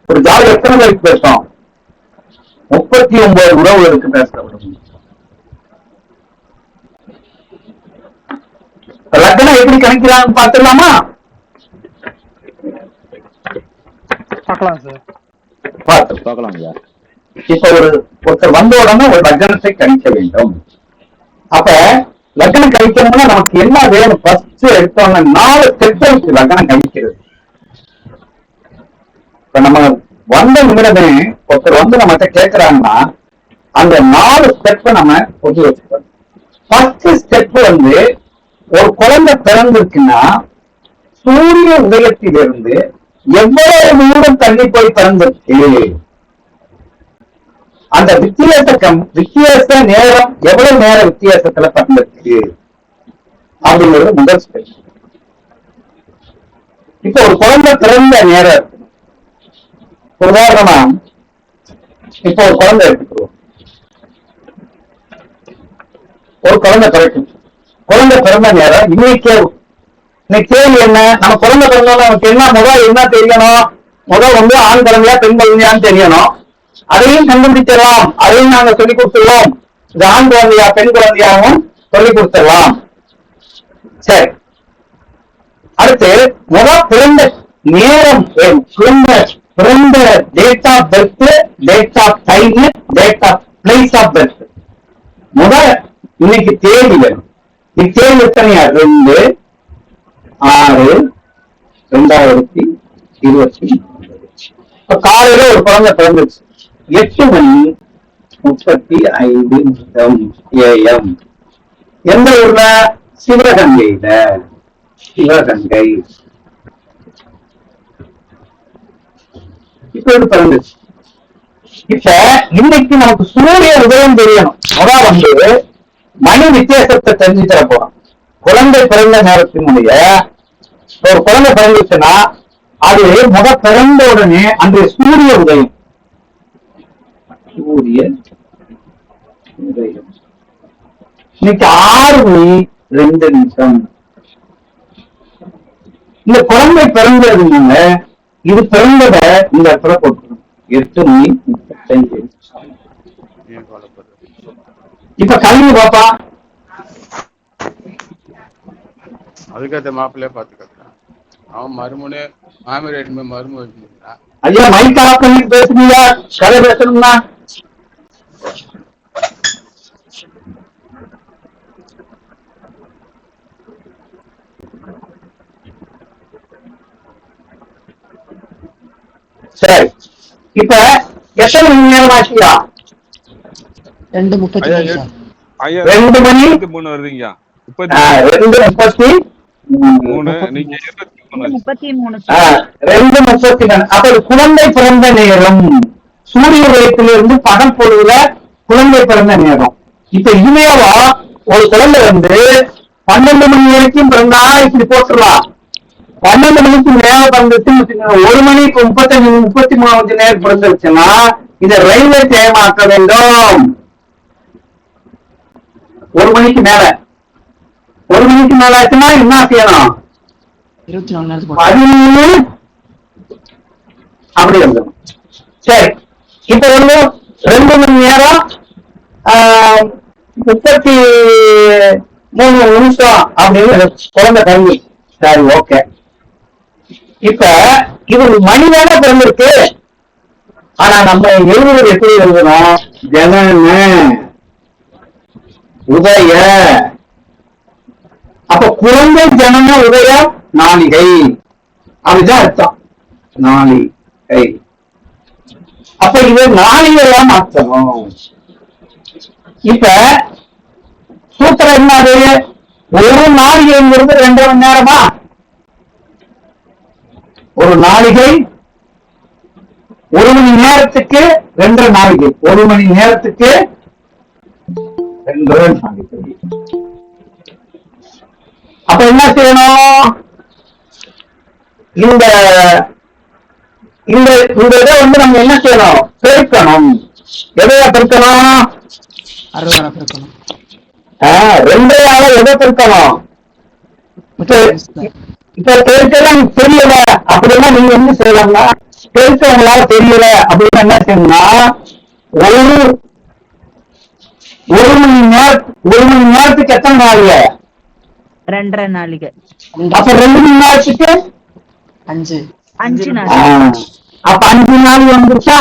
ஒரு ஜாதகம் எத்தனை பேருக்கு பேசும்? 39 உறவுகளுக்கு பேசப்படும். லக்னம் எப்படி கணிக்கிறாங்க பார்த்துடலாமா? பார்க்கலாம் சார். பார்க்கலாம். இப்ப ஒருத்தர் வந்த உடனே ஒரு லக்னத்தை கணிக்க வேண்டும். அப்ப லக்னம் கணிக்கணும்னா நமக்கு என்ன வேணும்? ஃபர்ஸ்ட் எடுத்தோம்னா 4 ஸ்டெப் இருக்கு லக்னம் கணிக்கிறது. இப்ப நம்ம வந்த நிமிடமே ஒருத்தர் வந்து நம்மகிட்ட கேட்கிறாங்கன்னா அந்த 4 ஸ்டெப்பை நம்ம ஒட்டி வச்சுக்கணும். ஃபர்ஸ்ட் ஸ்டெப் வந்து ஒரு குழந்தை பிறந்திருக்குன்னா சூரிய உதயத்திலிருந்து எவ்வளவு தூரம் தள்ளி போய் பிறந்திருக்கு, அந்த வித்தியாச நேரம் எவ்வளவு நேர வித்தியாசத்துல பிறந்திருக்கு அப்படிங்கிறது முதல் ஸ்டெப். இப்ப ஒரு குழந்தை பிறந்த நேரம், உதாரணமா இப்ப ஒரு குழந்தை எடுத்துக்கிறோம், ஒரு குழந்தை பிறக்கும். குழந்தை பிறந்த நேரம் இன்னைக்கு கேள்வி என்ன, நம்ம குழந்தை பிறந்தோம் நமக்கு என்ன என்ன தெரியணும், வந்து ஆண் குழந்தையா பெண் குழந்தையான்னு தெரியணும். அதையும் கண்டுபிடிச்சிடலாம், அதையும் நாங்க சொல்லிக் கொடுத்துருவோம். இது ஆண் குழந்தையா பெண் குழந்தையாகவும் சொல்லிக் கொடுத்துடலாம். சரி, அடுத்து பிறந்த நேரம், பிறந்த date of birth, date of time, date of place of birth. இன்னைக்கு தேதி வேணும். தேதி எத்தனையா? 2/6/2020. இப்ப காலையில ஒரு குழந்தை பிறந்துச்சு 8:35 AM. எந்த ஊர்ல? சிவகங்கையில. சிவகங்கை. இப்ப பிறந்துச்சு. இப்ப இன்னைக்கு நமக்கு சூரிய உதயம் தெரியணும். வந்து மணி வித்தியாசத்தை தெரிஞ்சு தர போறோம். குழந்தை பிறந்த நேரத்தினுடைய ஒரு குழந்தை பிறந்துச்சுன்னா அது பிறந்த உடனே அன்றைய சூரிய உதயம். சூரிய உதயம் இன்னைக்கு 6:02. இந்த குழந்தை பிறந்ததுனால இது பிறந்தத இந்த இடத்துல போட்டுக்கணும். 8:35. இப்ப கல்வி பாப்பா, அதுக்கேற்ற மாப்பிள்ளையே பாத்துக்கலாம். அவன் மருமனே மாமியார் மரும வச்சுருந்தா. ஐயா மைக் ஆஃப் பண்ணி பேசுறீங்க, கதை பேசணும்னா. சரி, இப்ப எத்தனை மணி நேரம் ஆச்சுயா? 2:33. 2 மணி 3 வருதுங்க. 2:33. நீங்க 2:33. 2:33. அப்ப குழந்தை பிறந்த நேரம் சூரிய உதயத்திலிருந்து பகல் பொழுதுல குழந்தை பிறந்த நேரம். இப்ப இனிமேவா ஒரு குழந்தை 12 மணி வரைக்கும் பிறந்தா இப்படி போட்டுடலாம். 12 மணிக்கு மேல பிறந்துச்சு, 1 மணிக்கு 33 நேரம் பிறந்துருச்சுன்னா இதை ரயில்வே டைம் ஆக்க வேண்டும். 1 மணிக்கு மேல ஆச்சுன்னா என்ன செய்யணும்? 13 அப்படி வந்துடும். சரி, இப்ப 2 மணி நேரம் 33 நிமிஷம் அப்படின்னு குழந்தை கல்வி. சரி, ஓகே. இப்ப இது மணி நேரம் பிறந்திருக்கு. ஆனா நம்ம எழுதுவது எப்படி எழுதணும்? ஜனன உதய. அப்ப குழந்தை ஜனன உதய நாளிகை அப்படிதான் அர்த்தம். நாளிகை. அப்ப இது நாளிகையா மாற்றணும். இப்ப சூத்திரம் என்னது? ஒரு நாளிகைங்கிறது 2 மணி நேரமா? ஒரு நாளிகை 1 மணி நேரத்துக்கு 2 நாளிகை. 1 மணி நேரத்துக்கு 2 நாளிகை. அப்ப என்ன செய்யணும்? இந்த இதை நம்ம என்ன செய்யணும்? பெருக்கணும். எதையா பெருக்கணும்? 60 பெருக்கணும். 2ஆல எதை பெருக்கணும்? இப்ப பெருக்கலாம் தெரியல அப்படின்னா நீங்க என்ன செய்யலாம்னா, பெருக்க உங்களால தெரியல அப்படின்னா என்ன செய்யணும்னா, ஒரு மணி நேரத்துக்கு எத்தனை நாளிகை? 2.5 நாளிகை. அப்ப 2 மணி நேரத்துக்கு 5 நாளிகை. அப்ப 5 நாளிகை வந்துருச்சா?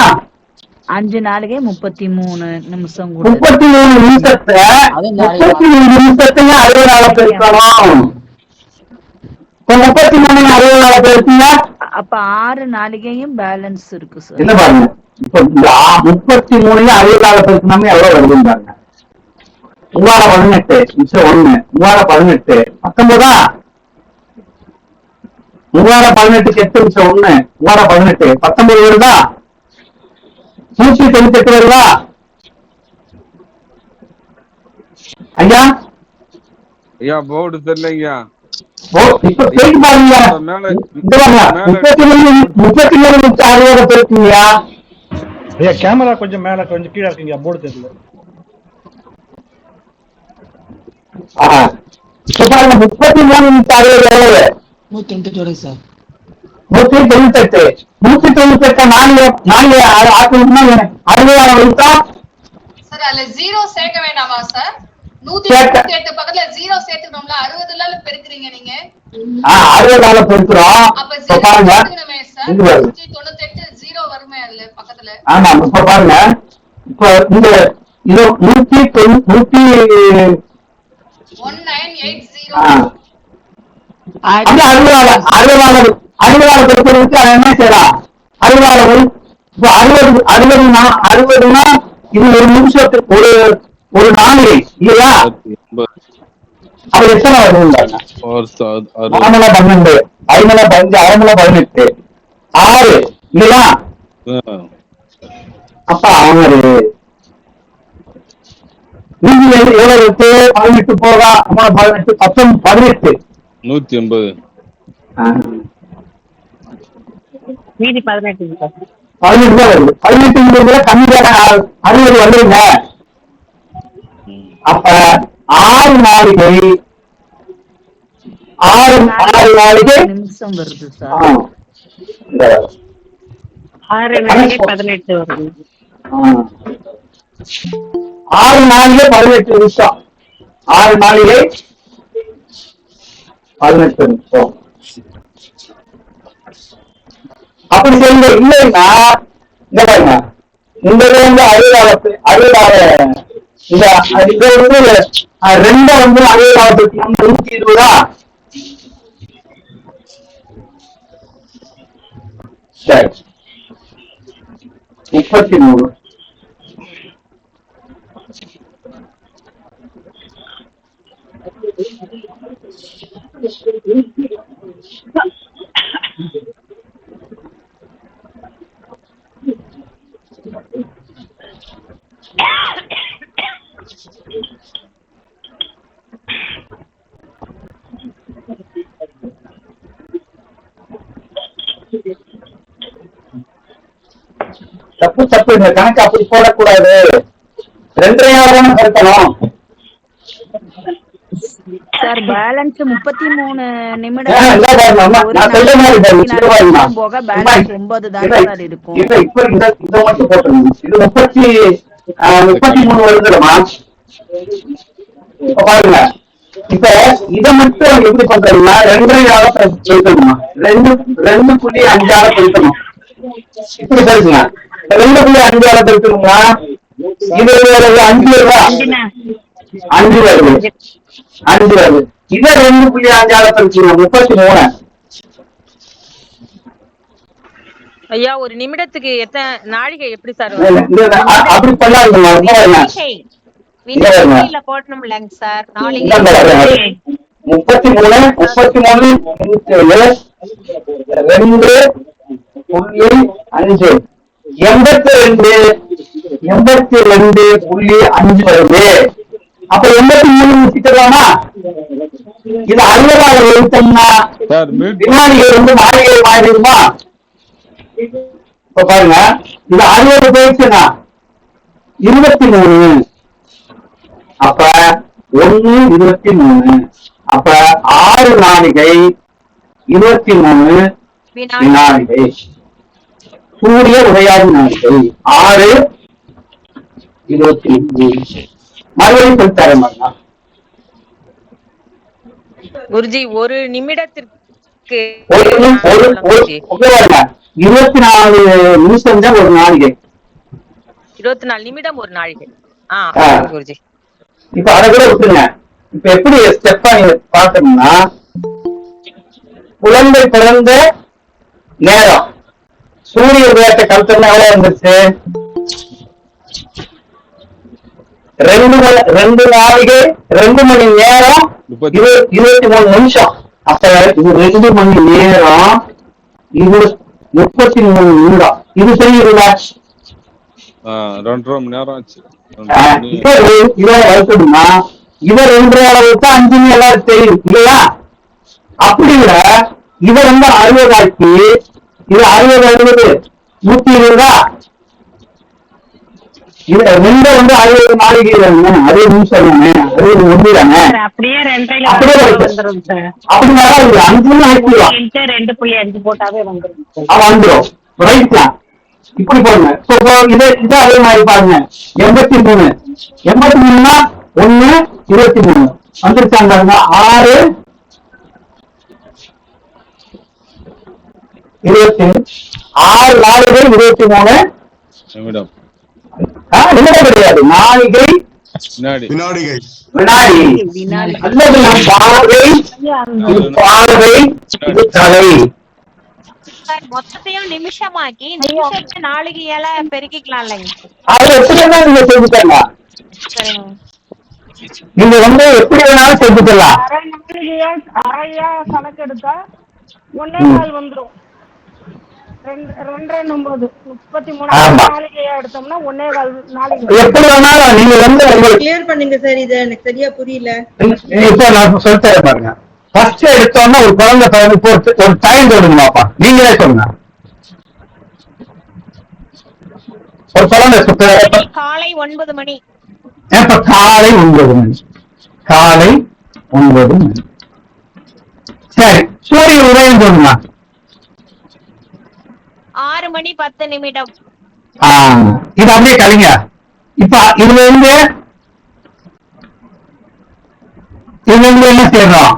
5 நாளிகை 33 நிமிஷம். 33 நிமிஷத்தை 60 பெருக்கணும். 33 60 பெருக்கீங்க அப்ப 6 நாளிகையும் பேலன்ஸ் இருக்கு சார். என்ன பாருங்க, இப்ப 33 60 பெருக்கணும்னா எவ்வளவு வருதுன்னு பாருங்க. 3018 மிச்சம் 1, 3018 19. 3018 8 மிச்சம் 1, 3018 19 வருதா? 198 வருதா ஐயா? ஐயா போர்டு தெரியலைங்கய்யா. இப்ப போயிட்டு பாருங்க. 33 60 பெருக்குங்கயா. ஐயா கேமரா கொஞ்சம் மேல கொஞ்சம் கீழே இருக்கீங்க, போர்டு தெரியல. இப்ப பாருங்க 33 60 எவ்வளவு? 198 சார். 198. 198 நாலு ஆக்கணும்னா 60 வருஷா சார். அதுல 0 சேர்க்க வேண்டாமா சார்? 198 பக்கத்துல 0 சேர்த்துக்கணும்ல. 60 பெருக்குறீங்க நீங்க. 60 பெருக்குறோம். அப்ப பாருங்க 198 0 வருமே அதுல பக்கத்துல. ஆமா இப்ப பாருங்க, இப்ப இந்த 190 60 பெருக்கிறதுக்கு என்ன செய்யலாம்? 60 இப்ப 60னா இது ஒரு நிமிஷத்துக்கு ஒரு நாளிகை இல்லையா? அப்ப எத்தனை வருது? 12 5 18 6 இல்லையா? அப்ப அவரு நீங்க எவ்வளவு இருக்கு? 18 போகா 18 19 18 மீதி 18 சார். 18 தான் வருது. 18 கம்மியான 60 வந்துருங்க. அப்ப 6 நாளிகை 6 நாளிகை நிமிஷம் வருது சார். 6 நாளிகை 18 வருது. 6 நாளிகை 18 நிமிஷம். 6 நாளிகை 18 நிமிஷம். அப்படி செய்ய இல்லைன்னா இந்த பாருங்க, இந்த வந்து 60 இந்த 2 வந்து 60 120. சரி 33 தப்பு இந்த கணக்கு அப்படி போடக்கூடாது. 2.5 பெருக்கணும் சார். பேலன்ஸ் 33 நிமிடம் போக பேலன்ஸ் 9 தான் சார் இருக்கும். இப்ப இந்த மட்டும் போட்டுருங்க. இது 33 வருதுமா? இப்ப பாருங்க, இப்ப இத மட்டும் எப்படி பண்றீங்கன்னா 2.5 பெருக்கணுமா? 2.5 பெருக்கணும். இப்படி பெருக்குங்க. 2.5 பெருக்கணுங்களா? இது 5 வருதா? 5 வருது. 5 வருது. இத 2.5 பெருக்கணும். 33. ஐயா ஒரு நிமிடத்துக்கு எத்தனை நாழிகை எப்படி சார்? அப்படி பண்ணாதுங்க. போட்டணும்லங்க சார். 33 2.5 82.5 வருது. அப்ப 83 முடிச்சுக்கலாமா? இது 60 எழுத்தம்னா வினாடிகள் வந்து நாளிகை மாறிடுமா? இப்ப பாருங்க, இது 60 போயிடுச்சுன்னா 23. அப்ப 1 23. அப்ப 6 நாளிகை 23 வினாடிகை. சூரிய உதயாதி நாளிகை 6 23. மறுபடியும் சொல்லித்தரேன். குருஜி ஒரு நிமிடத்திற்கு 24 நிமிஷம் தான் ஒரு நாளிகை. 24 நிமிடம் ஒரு நாழிகை. குருஜி இப்ப அதை கூட விட்டுருங்க. இப்ப எப்படி ஸ்டெப்பா நீங்க பாக்கணும்னா, குழந்தை பிறந்த நேரம். சூரிய உதயத்தை கழிச்சோம்னா எவ்வளவு வந்துருச்சு? 2 நாளைக்கு 2 மணி நேரம் 23 நிமிஷம். அப்ப இது 2 மணி நேரம், இது 33 நிமிடம். இது தெரியுதுல? 2.5 மணி நேரம் ஆச்சு. இதை வளர்க்கணும்னா இதை 2 அளவுக்கு 5 எல்லாரும் தெரியும் இல்லையா? அப்படி விட இதை 60 ஆக்கி, இது 60 120 இது 2 60 நாளைக்கு 60 நிமிஷம் தானே, 60 ஒண்ணு தானே. அப்படியே அப்படியே வந்துரும் சார். அப்படி வராது, 5 ஆக்கிடுவான் 2.5 போட்டாவே வந்துரும். வந்துடும். ரைட் தான், இப்படி போடுங்க. இது அதே மாதிரி பாருங்க. 83 83னா 1 23 வந்துருச்சாங்க. 6 நாளிகை 23 நிமிடம். நிமிடம் கிடையாது, நாளிகை வினாடி. வினாடி. அல்லது நம் பார்வை, இது பார்வை, இது தலை. மொத்தத்தையும் நிமிஷமாக்கி நிமிஷத்தை நாளிகையால பெருக்கிக்கலாம் இல்லைங்க? அது எப்படி வேணாலும் நீங்க செஞ்சுக்கல. நீங்க எப்படி வேணாலும் செஞ்சுக்கலாம். அரையா கணக்கு எடுத்தா 1.25 வந்துரும். 2.9 நாளிகையா எடுத்தோம்னா 1.25 நாளிகை. எப்படி வேணாலும் நீங்க உங்களுக்கு கிளியர் பண்ணுங்க சார். இது எனக்கு சரியா புரியல. இப்ப நான் சொல்லித்தரேன் பாருங்க. ஃபர்ஸ்ட் எடுத்தோம்னா ஒரு குழந்தை ஒரு டைம் கொடுங்கப்பா, நீங்களே சொல்லுங்க. ஒரு குழந்தை காலை 9 மணி. காலை 9 மணி. காலை 9 மணி. சரி, சூரிய உதயம் சொல்லுங்க. 6 மணி 10 நிமிடம். இது அப்படியே கழிங்க. இப்ப இதுல இருந்து என்ன செய்யறோம்?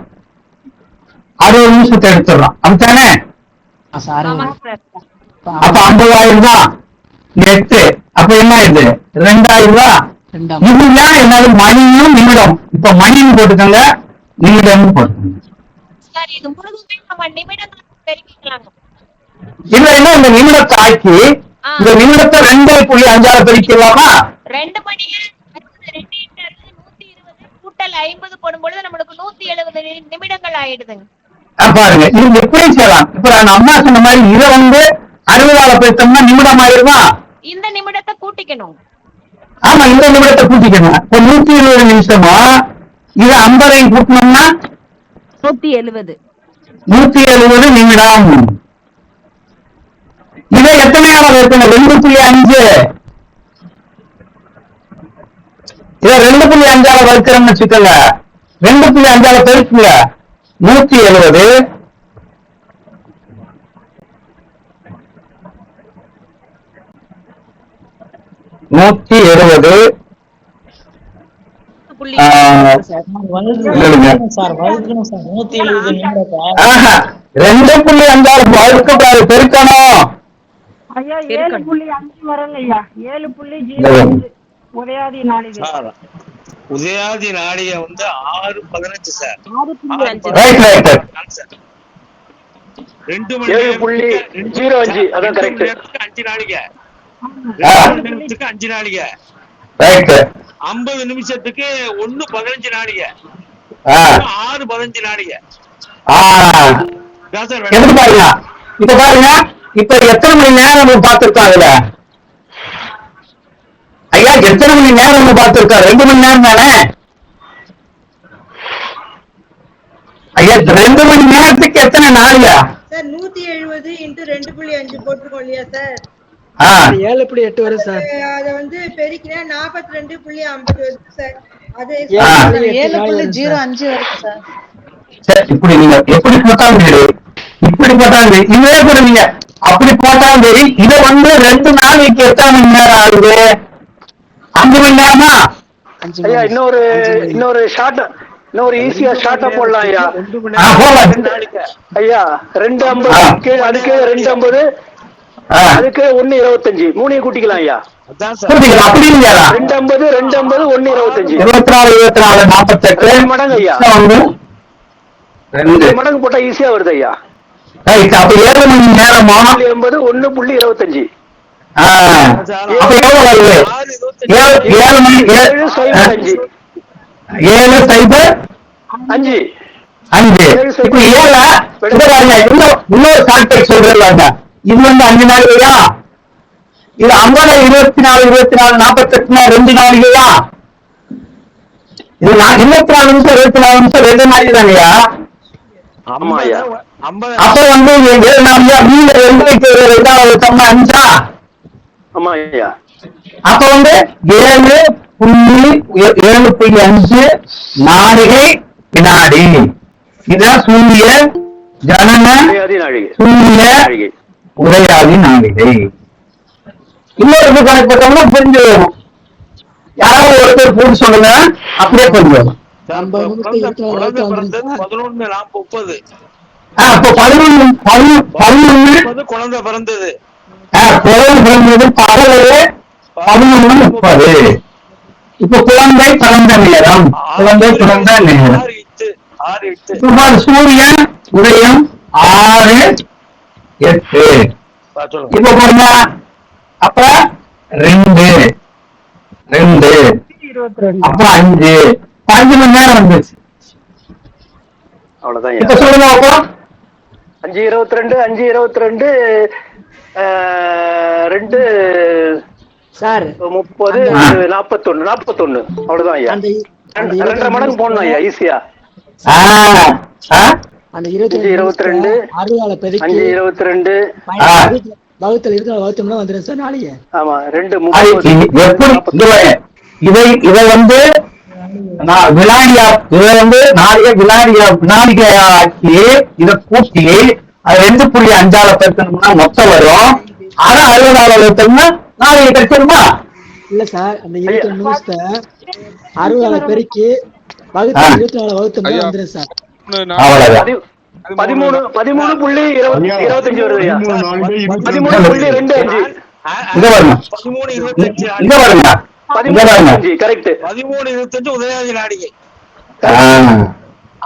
60 நிமிஷத்தை எடுத்துடுறோம். அப்படித்தானே? அப்ப 50,000 தான் 8. அப்ப என்ன ஆயிடுது? 2,000. இதுதான் என்னது? மணியும் நிமிடம். இப்ப மணின்னு போட்டுக்கோங்க, நிமிடம் போட்டுக்கோங்க. சரி, இது முழுதுமே நம்ம நிமிடங்கள் பெருக்கிக்கலாம். இல்ல இந்த நிமிடத்தை ஆக்கி இந்த நிமிடத்தை 2.5 பெருக்கலாமா? 2 மணி 120 கூட்டல் 50 போடும்பொழுது நம்மளுக்கு 170 நிமிடங்கள் ஆயிடுதுங்க. பாருங்க, இது எப்படி செய்யலாம்? இப்ப நான் அம்மா சொன்ன மாதிரி இதை 60ஆல பெருத்தோம்னா நிமிடம் ஆயிருமா? இந்த நிமிடத்தை கூட்டிக்கணும். ஆமா, இந்த நிமிடத்தை கூட்டிக்கணும். இப்ப 120 நிமிஷமா, இது 50 கூட்டணும்னா 170. 170 நிமிடம். இதை எத்தனை ஆள இருக்கணும்? 2.5. இதை 2.5ஆல வகுக்கிறோம்னு வச்சுக்கல, 2.5ஆல பெருக்குங்க. 170 170 2.5 வகுக்க பெருக்கணும். ஐயா 7.5 வரங்க ஐயா. 7.05 உதயாதி நாளிகை. உதயாதி நாளிகை 6:15 சார். 6.5. ரைட். 2 மணி 7.05 அதான் கரெக்ட். 5 நாளிகை. 2 நிமிஷத்துக்கு 5 நாளிகை. ரைட். 50 நிமிஷத்துக்கு 1:15 நாளிகை. 6:15 நாளிகை. எப்படி பாருங்க? இப்ப பாருங்க, இப்ப எத்தனை மணி நேரம் பார்த்திருக்காங்க ஐயா? எத்தனை மணி நேரம் பார்த்திருக்காரு? 2 மணி நேரம் தானே ஐயா? 2 மணி நேரத்துக்கு எத்தனை நாளியா சார்? 170 × 2.5 போட்டிருக்கோம் இல்லையா சார்? 7.8 வரும் சார். அத பெருக்கினா 42.50 வருது சார். அது 7.05 வருது சார். சரி, இப்படி நீங்க எப்படி போட்டாலும் சரி, இப்படி போட்டாலும் சரி, இதே கூட நீங்க அப்படி போட்டாலும் சரி. இதை 2 நாளைக்கு எத்தனை மணி நேரம் ஆகுது? 5 மணி நேரமா? ஐயா இன்னொரு ஈஸியா ஷார்ட்டா போடலாம் ஐயா. ஐயா 2.50 அதுக்கு 2.50 அதுக்கு 1.25 மூணையும் கூட்டிக்கலாம் ஐயா. அப்படி இல்லையா? 2.50 2.50 1.25 24 48 மடங்கு ஐயா. 2 மடங்கு போட்டா ஈஸியா வருது ஐயா. ரைட். அப்ப 7 மணி நேரமா 1.25. அப்ப எவ்வளவு வருது? 7 மணி 7 0 5 5. இப்ப 7 பாருங்க, இன்னொரு கான்டெக்ட் சொல்றேன். இது வந்து 5 நாளிகையா? இது 50 24 24 48 2 நாளிகையா? இது 24 நிமிஷம் 24 நிமிஷம் 2 நாளிகை தானையா? அப்ப வந்து 7 நாளிகா? மீன் 2 தம்மா 5ஆ? அப்ப வந்து 7.5 நாழிகை வினாடி. இதுதான் சூரிய ஜனன சூரிய உதயாதி நாழிகை. இன்னொரு கணக்கு போட்டோம்னா புரிஞ்சு வரும். யாராவது ஒருத்தர் போட்டு சொல்லுங்க, அப்படியே புரிஞ்சு வரும். அப்போ 11 குழந்தை பிறந்தது. பகலே 11:30. இப்ப குழந்தை பிறந்த நேரம். சூரியன் உதயம் 6:08. இப்ப பாருங்க, அப்ப 2 அப்ப 5 மணி நேரம் வந்துச்சு. அவ்வளவுதான். இப்ப சொல்லுங்க அப்போ 5:22 5:22 2 சார் 30 41 அவ்வளவுதான் ஐயா. 2.5 மடங்கு போடணும் ஐயா, ஈஸியா. அந்த 22 60 பெருக்கி 5:22 வகுத்தல் இருக்கிற வகுத்தம்னா வந்துடும் சார் நாளைக்கு. ஆமா 2 இதை வந்து வினாடியா, இதை வந்து வினாடியா ஆக்கி இதை கூட்டி அது 2.5 பெருக்கணும்னா மொத்தம் வரும். ஆனா 60 பெருக்கணும்னா நாளைக்கு கிடைச்சிருமா? இல்ல சார், அந்த 22 நிமிஷத்தை 60 பெருக்கி வகுத்தல் 24 வகுத்தம்னா வந்துடும் சார். அவ்வளவுதான். 13.25 வருது ஐயா. 13.25 இங்க பாருங்க, இங்க பாருங்க, 13.25 கரெக்ட். 13:25 உதயாதி நாடிகை.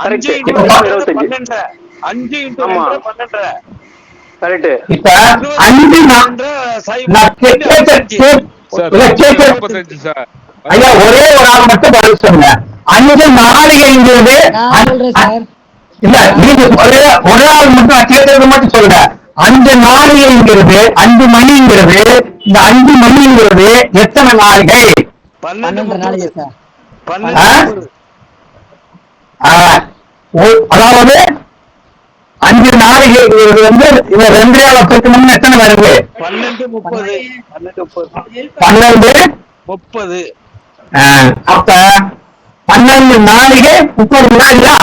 5 × 2 12. 5 × 2 12. கரெக்ட். இப்ப 5 ஐயா ஒரே ஒரு ஆள் மட்டும் பதில் சொல்லுங்க. 5 நாளிகைங்கிறது இல்ல, நீங்க ஒரே ஆள் மட்டும் கேட்டது மட்டும் சொல்லுங்க. 5 நாளிகைங்கிறது 5 மணிங்கிறது, இந்த 5 மணிங்கிறது எத்தனை நாளிகை? 12 நாளிகை சார். அதாவது 5 நாளிகைங்கிறது வந்து இத 2 பெருக்கணும்னு எத்தனை வருது? 12:30. அப்ப 12 நாளிகை 30 வினாடியா?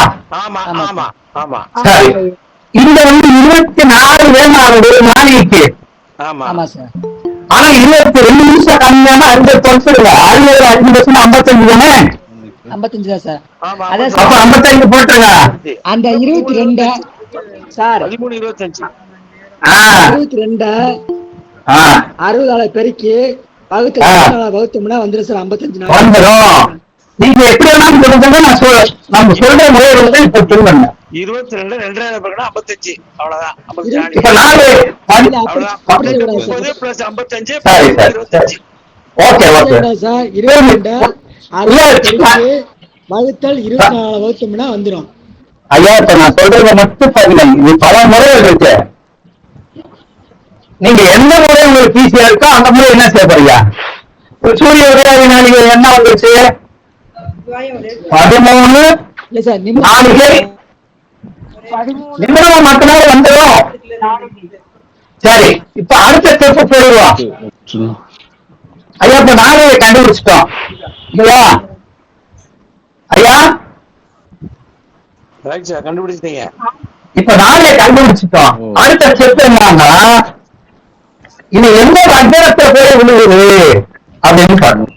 சரி. இந்த வந்து 24 வேணாம் ஒரு நாளைக்கு. ஆமா சார். ஆனா 22 நிமிஷம் கம்மியான 50% 5 55 தானே? 55 தான் சார். அப்ப 55 போட்டுருங்க. அந்த 22 சார் 13:25. 22 60 பெருக்கி வகுத்தல் 24 வகுத்தம்னா வந்துடும் சார் 55 வந்துடும். நீங்க எப்படி வேணாலும் சொல்லுங்க, நம்ம சொல்ற முறை வந்து இப்ப சொல்லுங்க. 22 2 55 அவ்வளவுதான். இப்ப 4 + 55 சரி சரி 25. Okay okay sir. 22 60 வகுத்தல் 24 வகுத்தம்னா வந்துடும். ஐயா இப்ப நான் சொல்றத மட்டும் பாருங்க, இது பல முறைகள் இருக்கு. நீங்க எந்த முறை உங்களுக்கு ஈஸியா இருக்கோ அந்த முறை என்ன செய்ய போறீங்க? சூரிய உதயாதி நாளிகை என்ன வந்துருச்சு? 13 இல்ல சார், நாளிகை நிமிடம் மட்டும்தான் வந்துடும். சரி, இப்ப அடுத்த ஸ்டெப் போயிடுவோம். ஐயா இப்ப நாளிகை கண்டுபிடிச்சிட்டோம் இல்லையா ஐயா? கண்டுபிடிச்சிட்டீங்க. இப்ப நாளிகை கண்டுபிடிச்சிட்டோம். அடுத்த ஸ்டெப் என்னன்னா, இது எந்த நட்சத்திரத்தை போய் விழுகுது அப்படின்னு பாருங்க.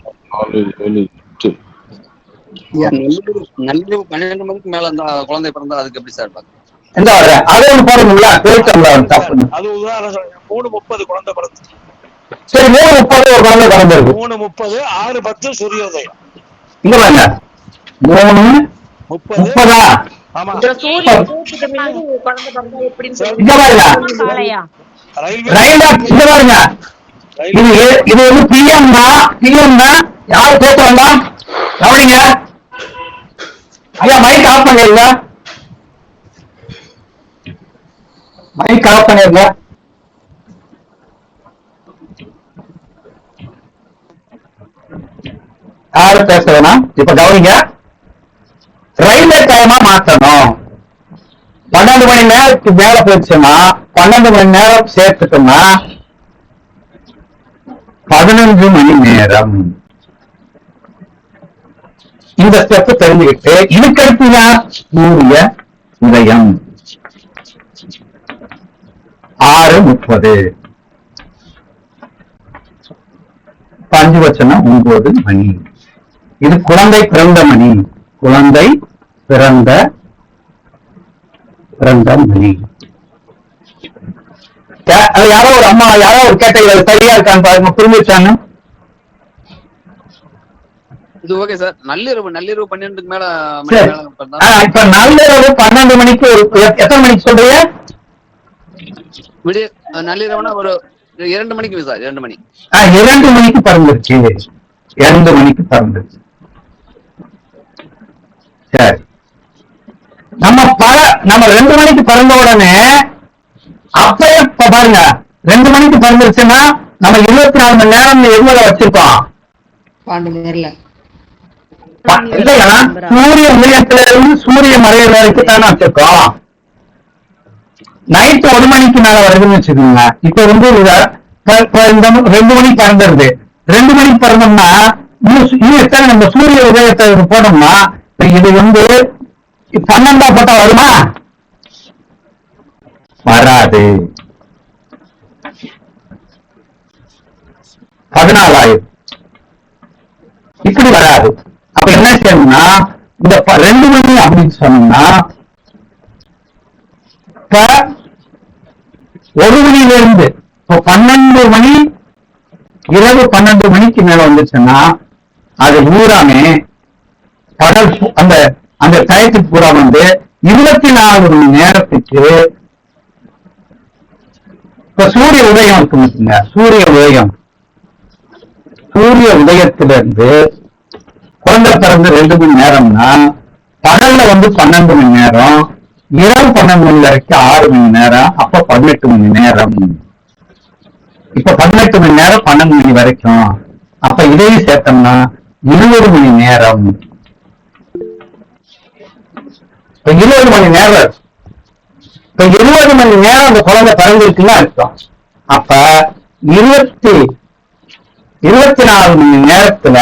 நள்ளிரவு 12 மணிக்கு மேல அந்த குழந்தை பிறந்தா அதுக்கு எப்படி சார் பாருங்க? எந்த அது ஒன்று போடுங்களா? அது உதாரணம் 3:30 குழந்தை பிறந்து. சரி 3:30 ஒரு குழந்தை பிறந்திருக்கு. 3:30 6:10 சூரியோதயம். இங்க பாருங்க 3:30 ஆமா இந்த சூரியன் சேர்த்துட்ட பிறகு குழந்தை பிறந்தா எப்படின்னு இங்க பாருங்க காளையா ரைண்டா இங்க பாருங்க இது வந்து பிஎம் தான் யாரு பேசுறாங்க கவனிங்க ஐயா மைக் ஆஃப் பண்ணிருங்க மைக் ஆஃப் பண்ணிருங்க யாரு பேசுறேன்னா இப்ப கவனிங்க ரயில்வே டைமா மாற்றணும் 12 மணி நேரத்துக்கு மேல போயிடுச்சுன்னா 12 மணி நேரம் சேர்த்துட்டோம்னா 15 மணி நேரம். இந்த ஸ்டெப் தெரிஞ்சுக்கிட்டு இதுக்கு அடுத்துதான் சூரிய உதயம் 6:30 பஞ்சவச்சனம் 9 மணி. இது குழந்தை பிறந்த மணி. குழந்தை பிறந்த மணி. யாரோ ஒரு அம்மா யாரோ ஒரு கேட்டகரி சரியா இருக்கான்னு பாருங்க. புரிஞ்சுச்சாங்க? இது ஓகே சார். நள்ளிரவு 12க்கு மேல இப்ப நள்ளிரவு 12 மணிக்கு எத்தனை மணிக்கு சொல்றீங்க? விடிய நள்ளிரவுனா ஒரு 2 மணிக்கு சார். 2 மணி 2 மணிக்கு பிறந்துருச்சு. 2 மணிக்கு பிறந்துருச்சு. சரி, நம்ம 2 மணிக்கு பிறந்த உடனே அப்பயே பாருங்க 2 மணிக்கு பிறந்துருச்சுன்னா நம்ம 24 மணி நேரம் எவ்வளவு வச்சிருக்கோம்? 12 நேரில் இல்லையா? சூரிய உதயத்துல இருந்து சூரிய மறைவு வரைக்கும் தானே வச்சிருக்கோம். நைட்டு 1 மணிக்கு மேல வருதுன்னு வச்சுக்கோங்க. இப்ப வந்து 2 மணிக்கு பிறந்துருது. 2 மணிக்கு பிறந்தோம்னா இன்னும் நம்ம சூரிய உதயத்தை போனோம்னா இது வந்து 12 போட்டா வருமா? வராது. 14 இப்படி வராது. அப்ப என்ன செய்யணும்னா இந்த 2 மணி அப்படின்னு சொன்னோம்னா இப்ப 1 மணில இருந்து 12 மணி இரவு 12 மணிக்கு மேல வந்துச்சுன்னா அது பூராமே கடல் அந்த டயத்துக்கு பூரா வந்து 24 மணி நேரத்துக்கு இப்ப சூரிய உதயம் இருக்கு மட்டுங்க. சூரிய உதயத்திலிருந்து குழந்தை பிறந்து 2 மணி நேரம்னா பகல்ல வந்து 12 மணி நேரம், இரவு 12 மணி வரைக்கும் 6 மணி நேரம். அப்ப 18 மணி நேரம். இப்ப 18 மணி நேரம் 12 மணி வரைக்கும். அப்ப இதையும் சேர்த்தோம்னா 20 மணி நேரம். இப்ப 20 மணி நேரம். இப்ப 20 மணி நேரம் அந்த குழந்தை பிறந்திருக்குன்னு அர்த்தம். அப்ப 24 மணி நேரத்துல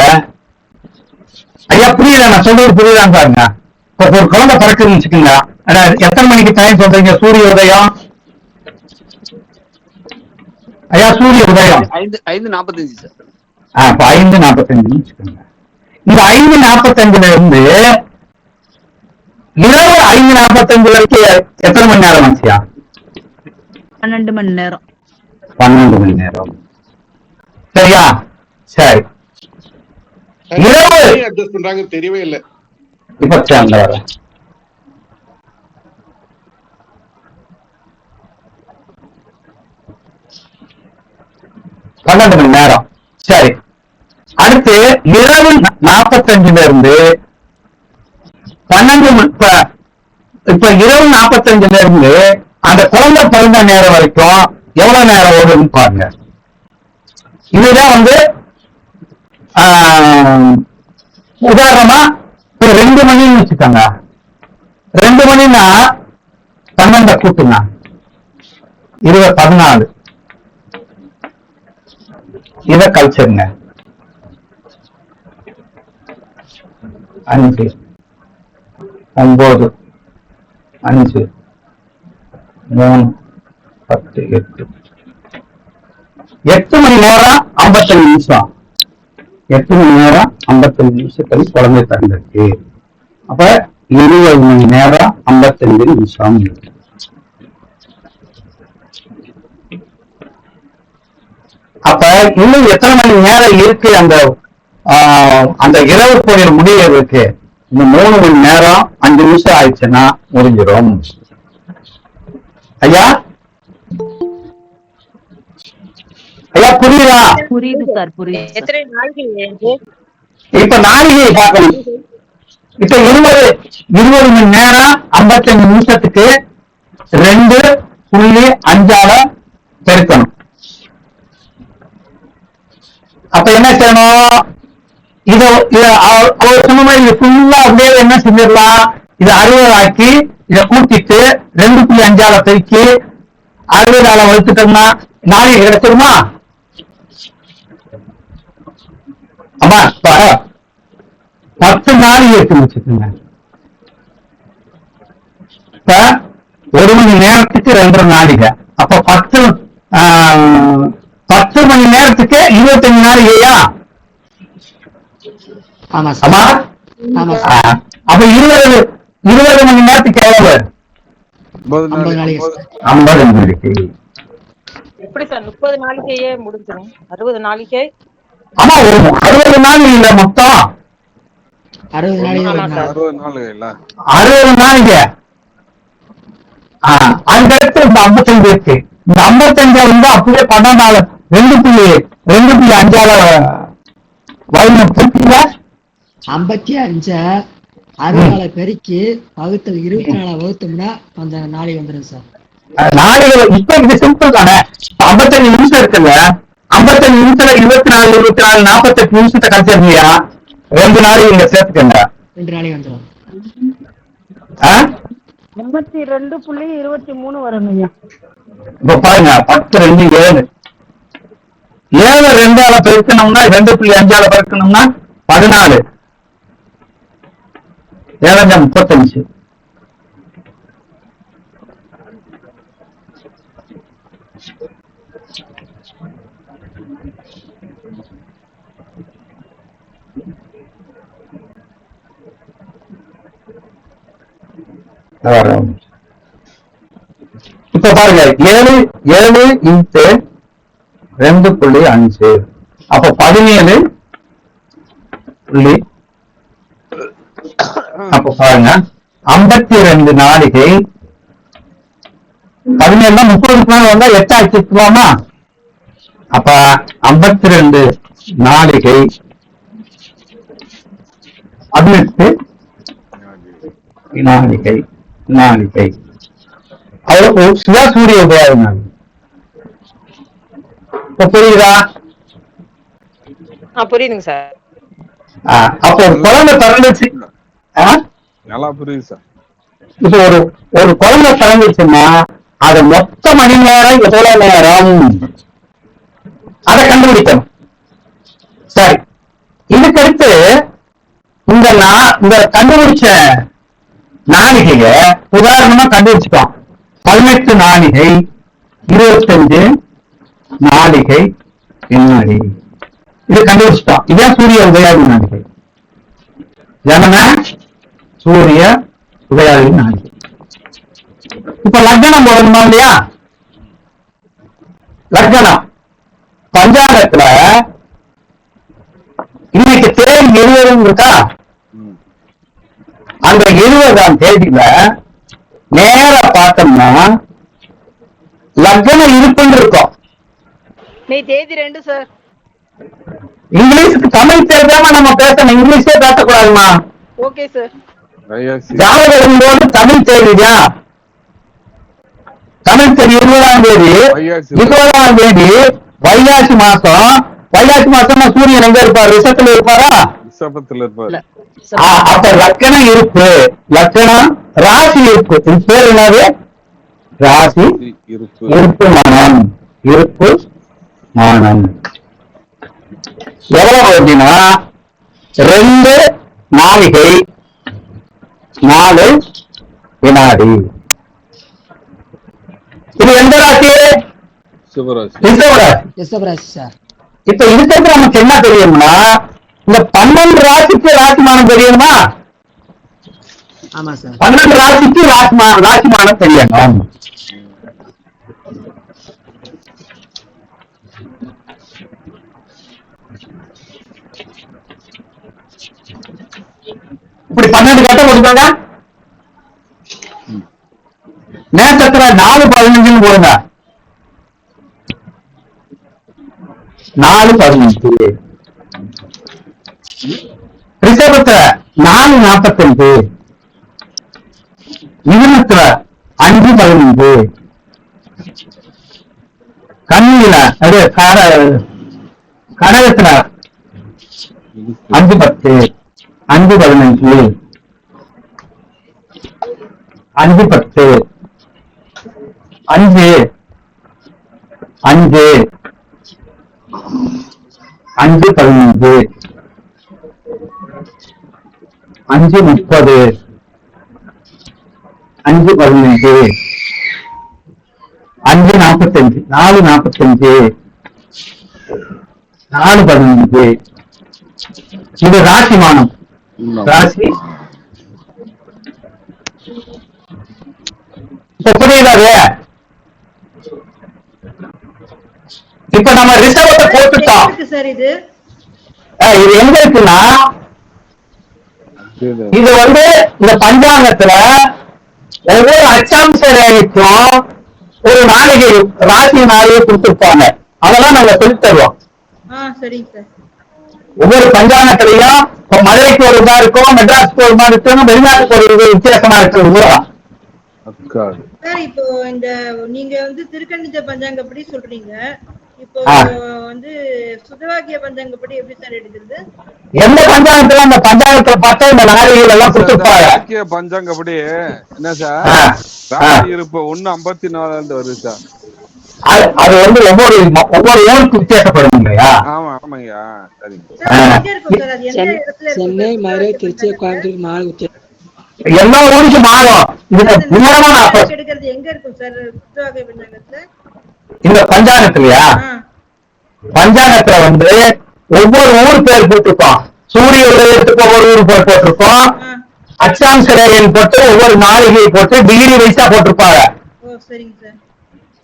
ஐயா புரியுதா? நான் சொல்றது புரியுதான் பாருங்க. இப்ப ஒரு குழந்தை பிறக்குதுன்னு வச்சுக்கோங்க. எத்தனை மணிக்கு டைம் சொல்றீங்க? சூரிய உதயம் ஐயா, சூரிய உதயம் 5:45 சார். இப்ப 5:45 வச்சுக்கோங்க. இந்த 5:45 இருந்து இரவு 5:45 வரைக்கும் எத்தனை மணி நேரம் ஆச்சியா? 12 மணி நேரம். 12 மணி நேரம். சரியா? சரி, இரவு அட்ஜஸ்ட் பண்றாங்க தெரியவே இல்லை. இப்ப சேர்ந்த வர 12 மணி நேரம். சரி, அடுத்து இரவு 45 இருந்து 12 இப்ப இரவு 45 இருந்து அந்த குழந்தை பிறந்த நேரம் வரைக்கும் எவ்வளவு நேரம் ஓடுன்னு பாருங்க. இதுதான் வந்து உதாரணமா ஒரு 2 மணின்னு வச்சுக்கோங்க. 2 மணினா 12 கூட்டுங்க 14. இத கழிச்சிருங்க 5 9 5 3 10 8 மணி நேரம் 55 நிமிஷம். 8 மணி நேரம் 55 நிமிஷத்துக்கு குழந்தை பிறந்திருக்கு. அப்ப 20 மணி நேரம் 55 நிமிஷம். அப்ப இன்னும் எத்தனை மணி நேரம் இருக்கு அந்த இரவு பொழுது முடியறதுக்கு? இந்த 3 மணி நேரம் 5 நிமிஷம் ஆயிடுச்சுன்னா முடிஞ்சிடும். ஐயா ஐயா புரியுதா? புரியுது சார், புரியுது. எத்தனை நாளைக்கு? இப்ப நாளிகையை பார்க்கணும். இப்ப 20 மணி நேரம் 55 நிமிஷத்துக்கு 2.5 பெருக்கணும். அப்ப என்ன செய்யணும்? இதை அவர் சொன்ன மாதிரி ஃபுல்லா அப்படியே என்ன செஞ்சிடலாம், இதை 60 ஆக்கி இதை கூட்டிட்டு 2.5 பெருக்கி 60 வகுத்துட்டோம்னா நாளிகை கிடைச்சிருமா? ஆமா, 10 நாளிகை இருக்குன்னு வச்சுக்கோங்க. இப்ப 1 மணி நேரத்துக்கு 2.5 நாளிகை. அப்ப 10 மணி நேரத்துக்கு 25 நாளிகையா? ஆமா ஆமா. அப்ப 20 மணி நேரத்துக்கு எவ்வளவு? 50 நாளைக்கு. 50 நாளிகை. எப்படி சார் 30 நாளைக்கே முடிஞ்சிடும்? 60 நாளைக்கே? ஆமா, 60 நாள் இல்ல, மொத்தம் 60 நாளைக்கு. 60 நாளிகை. அதுக்கடுத்து இந்த 55 இருக்கு. இந்த 55 வந்து அப்படியே 12 2.5 வயது பூர்த்தியா? 55 60 பெருக்கி வகுத்தல் 24 வகுத்தோம்னா அந்த நாளைக்கு வந்துடும் சார். நாளிகை இப்ப இது சிம்பிள் தானே. 55 நிமிஷம் இருக்குல்ல, 55 நிமிஷத்துல 24 48 நிமிஷத்தை கழிச்சிருந்தியா 2 நாளைக்கு இங்க சேர்த்துக்கங்க. 2 நாளைக்கு வந்துடும். 82.23 வருங்க. இப்ப பாருங்க, 10 2 7 2 பெருக்கணும்னா 2.5 பெருக்கணும்னா 14 7 35. இப்ப பாருங்க, 7 இன்ட்டு 2.5 அப்ப 17. அப்ப பாருங்க, 52 நாளிகை. 17 30 நாள் வந்தா 8 ஆக்கிக்கலாமா? அப்ப 52 நாளிகை 18 நாளிகை. அவ்வளவு சூரிய உபயோகம். இப்ப புரியுதா? புரியுதுங்க சார். அப்போ ஒரு குழந்தை பிறந்துச்சு. நல்லா புரியுது சார். இப்ப ஒரு குழந்தை பிறந்துச்சுன்னா அது மொத்த மணி நேரம் எவ்வளவு நேரம் அதை கண்டுபிடிக்கணும். சரி, இதுக்கடுத்து இந்த கண்டுபிடிச்ச நாளிகைய உதாரணமா கண்டுபிடிச்சிட்டோம். 18 நாளிகை 25 நாளிகை வினாடி. இது கண்டுபிடிச்சிட்டோம். இதுதான் சூரிய உதயாதி நாளிகை. சூரிய உதயாதி நாளிகை. இப்ப லக்னம் போடணுமா இல்லையா? லக்னம் பஞ்சாங்கத்துல இன்னைக்கு தேதி 20 இருக்கா? அந்த 20ஆம் தேதியில நேர பார்த்தோம்னா லக்னம் இருப்புன்னு இருக்கும். தேதி 2 சார். இங்கிலீஷுக்கு தமிழ் தெரியாம நம்ம பேசணும், இங்கிலீஷே பேசக்கூடாதுமா. Okay sir. ஜாதகம் வரும்போது தமிழ் தேதியா? தமிழ் தேதி 20ஆம் தேதி 20ஆம் தேதி வைகாசி மாசம். வைகாசி மாசம்னா சூரியன் எங்க இருப்பார்? ரிஷத்துல இருப்பாரா? அப்ப லக்கணம் இருப்பு, லக்கணம் ராசி இருப்பு. இது பேர் என்னது? ராசி இருப்பு மானம். இருப்பு மானம் எவ்வளவு அப்படின்னா 2 நாளிகை 4 வினாடி. இது எந்த ராசி? ரிஷபராசி சார். இப்ப இதுக்கு நமக்கு என்ன தெரியும்னா, இந்த 12 ராசிக்கு ராசிமானம் தெரியுமா? ஆமா சார். 12 ராசிக்கு ராசிமானம் தெரியணும். இப்படி 12 கட்ட போட்டுக்கோங்க. நேசத்துல 4-15 போடுங்க. 4-15. ரிஷபத்துல 4-45. மிதுனத்துல 5-15. கன்னியில அது கடகத்துல 5-10. 5-15. 5-10. 5 5 5-15. 5-30. 5-15. 5-45. 4-45. 4-15. இது ராசிமானம். ராசி இப்ப புரியுதாது? இப்ப நம்ம ரிசர்வத்தை போட்டுட்டோம். சார் இது இது எங்க இருக்குன்னா, இது இந்த பஞ்சாங்கத்துல ஒவ்வொரு அச்சாம்ச ரேகைக்கும் ஒரு நாளிகை ராசி நாளிகை கொடுத்திருப்பாங்க. அதெல்லாம் நாங்க சொல்லி தருவோம். சரிங்க சார். ஒவ்வொரு பஞ்சாங்கத்திலையும் இப்ப மதுரைக்கு ஒரு இதா இருக்கும், மெட்ராஸ்க்கு ஒரு மாதிரி இருக்கும், வெளிநாட்டுக்கு ஒரு வித்தியாசமா இருக்கிறது. சார் இப்போ இந்த நீங்க திருக்கணித பஞ்சாங்கப்படி சொல்றீங்க, இப்போ சுதவாக்கிய பஞ்சாங்கப்படி எப்படி சார் எடுக்கிறது? எந்த பஞ்சாங்கத்துல அந்த பஞ்சாங்கத்தை பார்த்தா இந்த நாளிகைகள் எல்லாம் கொடுத்துருப்பாங்க. பஞ்சாங்கப்படி என்ன சார் ராசி இருப்பு 1:54 வருது சார். அது ஒவ்வொரு ஊருக்கு வித்தியாசப்படும் இல்லையா? ஆமா ஆமாங்கய்யா. சரிங்க. சென்னை, மதுரை, திருச்சி, கோயம்புத்தூர் 4 வித்தியாசம். எல்லா ஊருக்கும் மாறும். எடுக்கிறது எங்க இருக்கும் சார் சுதவாக்கிய பஞ்சாங்கத்துல? இந்த பஞ்சாங்கத்திலயா? பஞ்சாங்கத்துல ஒவ்வொரு ஊர் பேர் போட்டிருக்கோம். சூரிய உதயத்துக்கு ஒவ்வொரு ஊர் பேர் போட்டிருக்கோம். அச்சாம்ச ரேகைன்னு போட்டு ஒவ்வொரு நாளிகை போட்டு டிகிரி வைஸா போட்டிருப்பாங்க.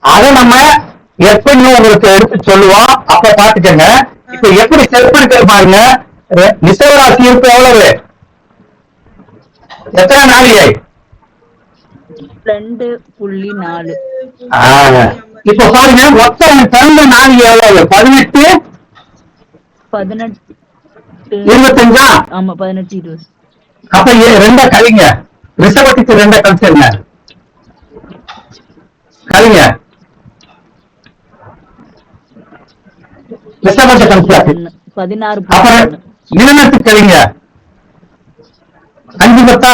அதை நம்ம எப்படி உங்களுக்கு எடுத்து சொல்லுவோம். அப்ப பாத்துக்கங்க. இப்ப எப்படி செட் பண்ணி பாருங்க. ரிஷபராசி இருப்பு எவ்வளவு? எத்தனை நாளிகை? 2.4. இப்ப பாருங்க, மொத்தம் பிறந்த நாளிகை எவ்வளவு? 18 25. ஆமா 18 20. அப்ப 2 கழிங்க. ரிஷபத்துக்கு 2 கழிச்சிருங்க. கழிங்க. ரிஷபத்தை கழிச்சாச்சு. 16. அப்புறம் மிதுனத்துக்கு கழிங்க. 5 10.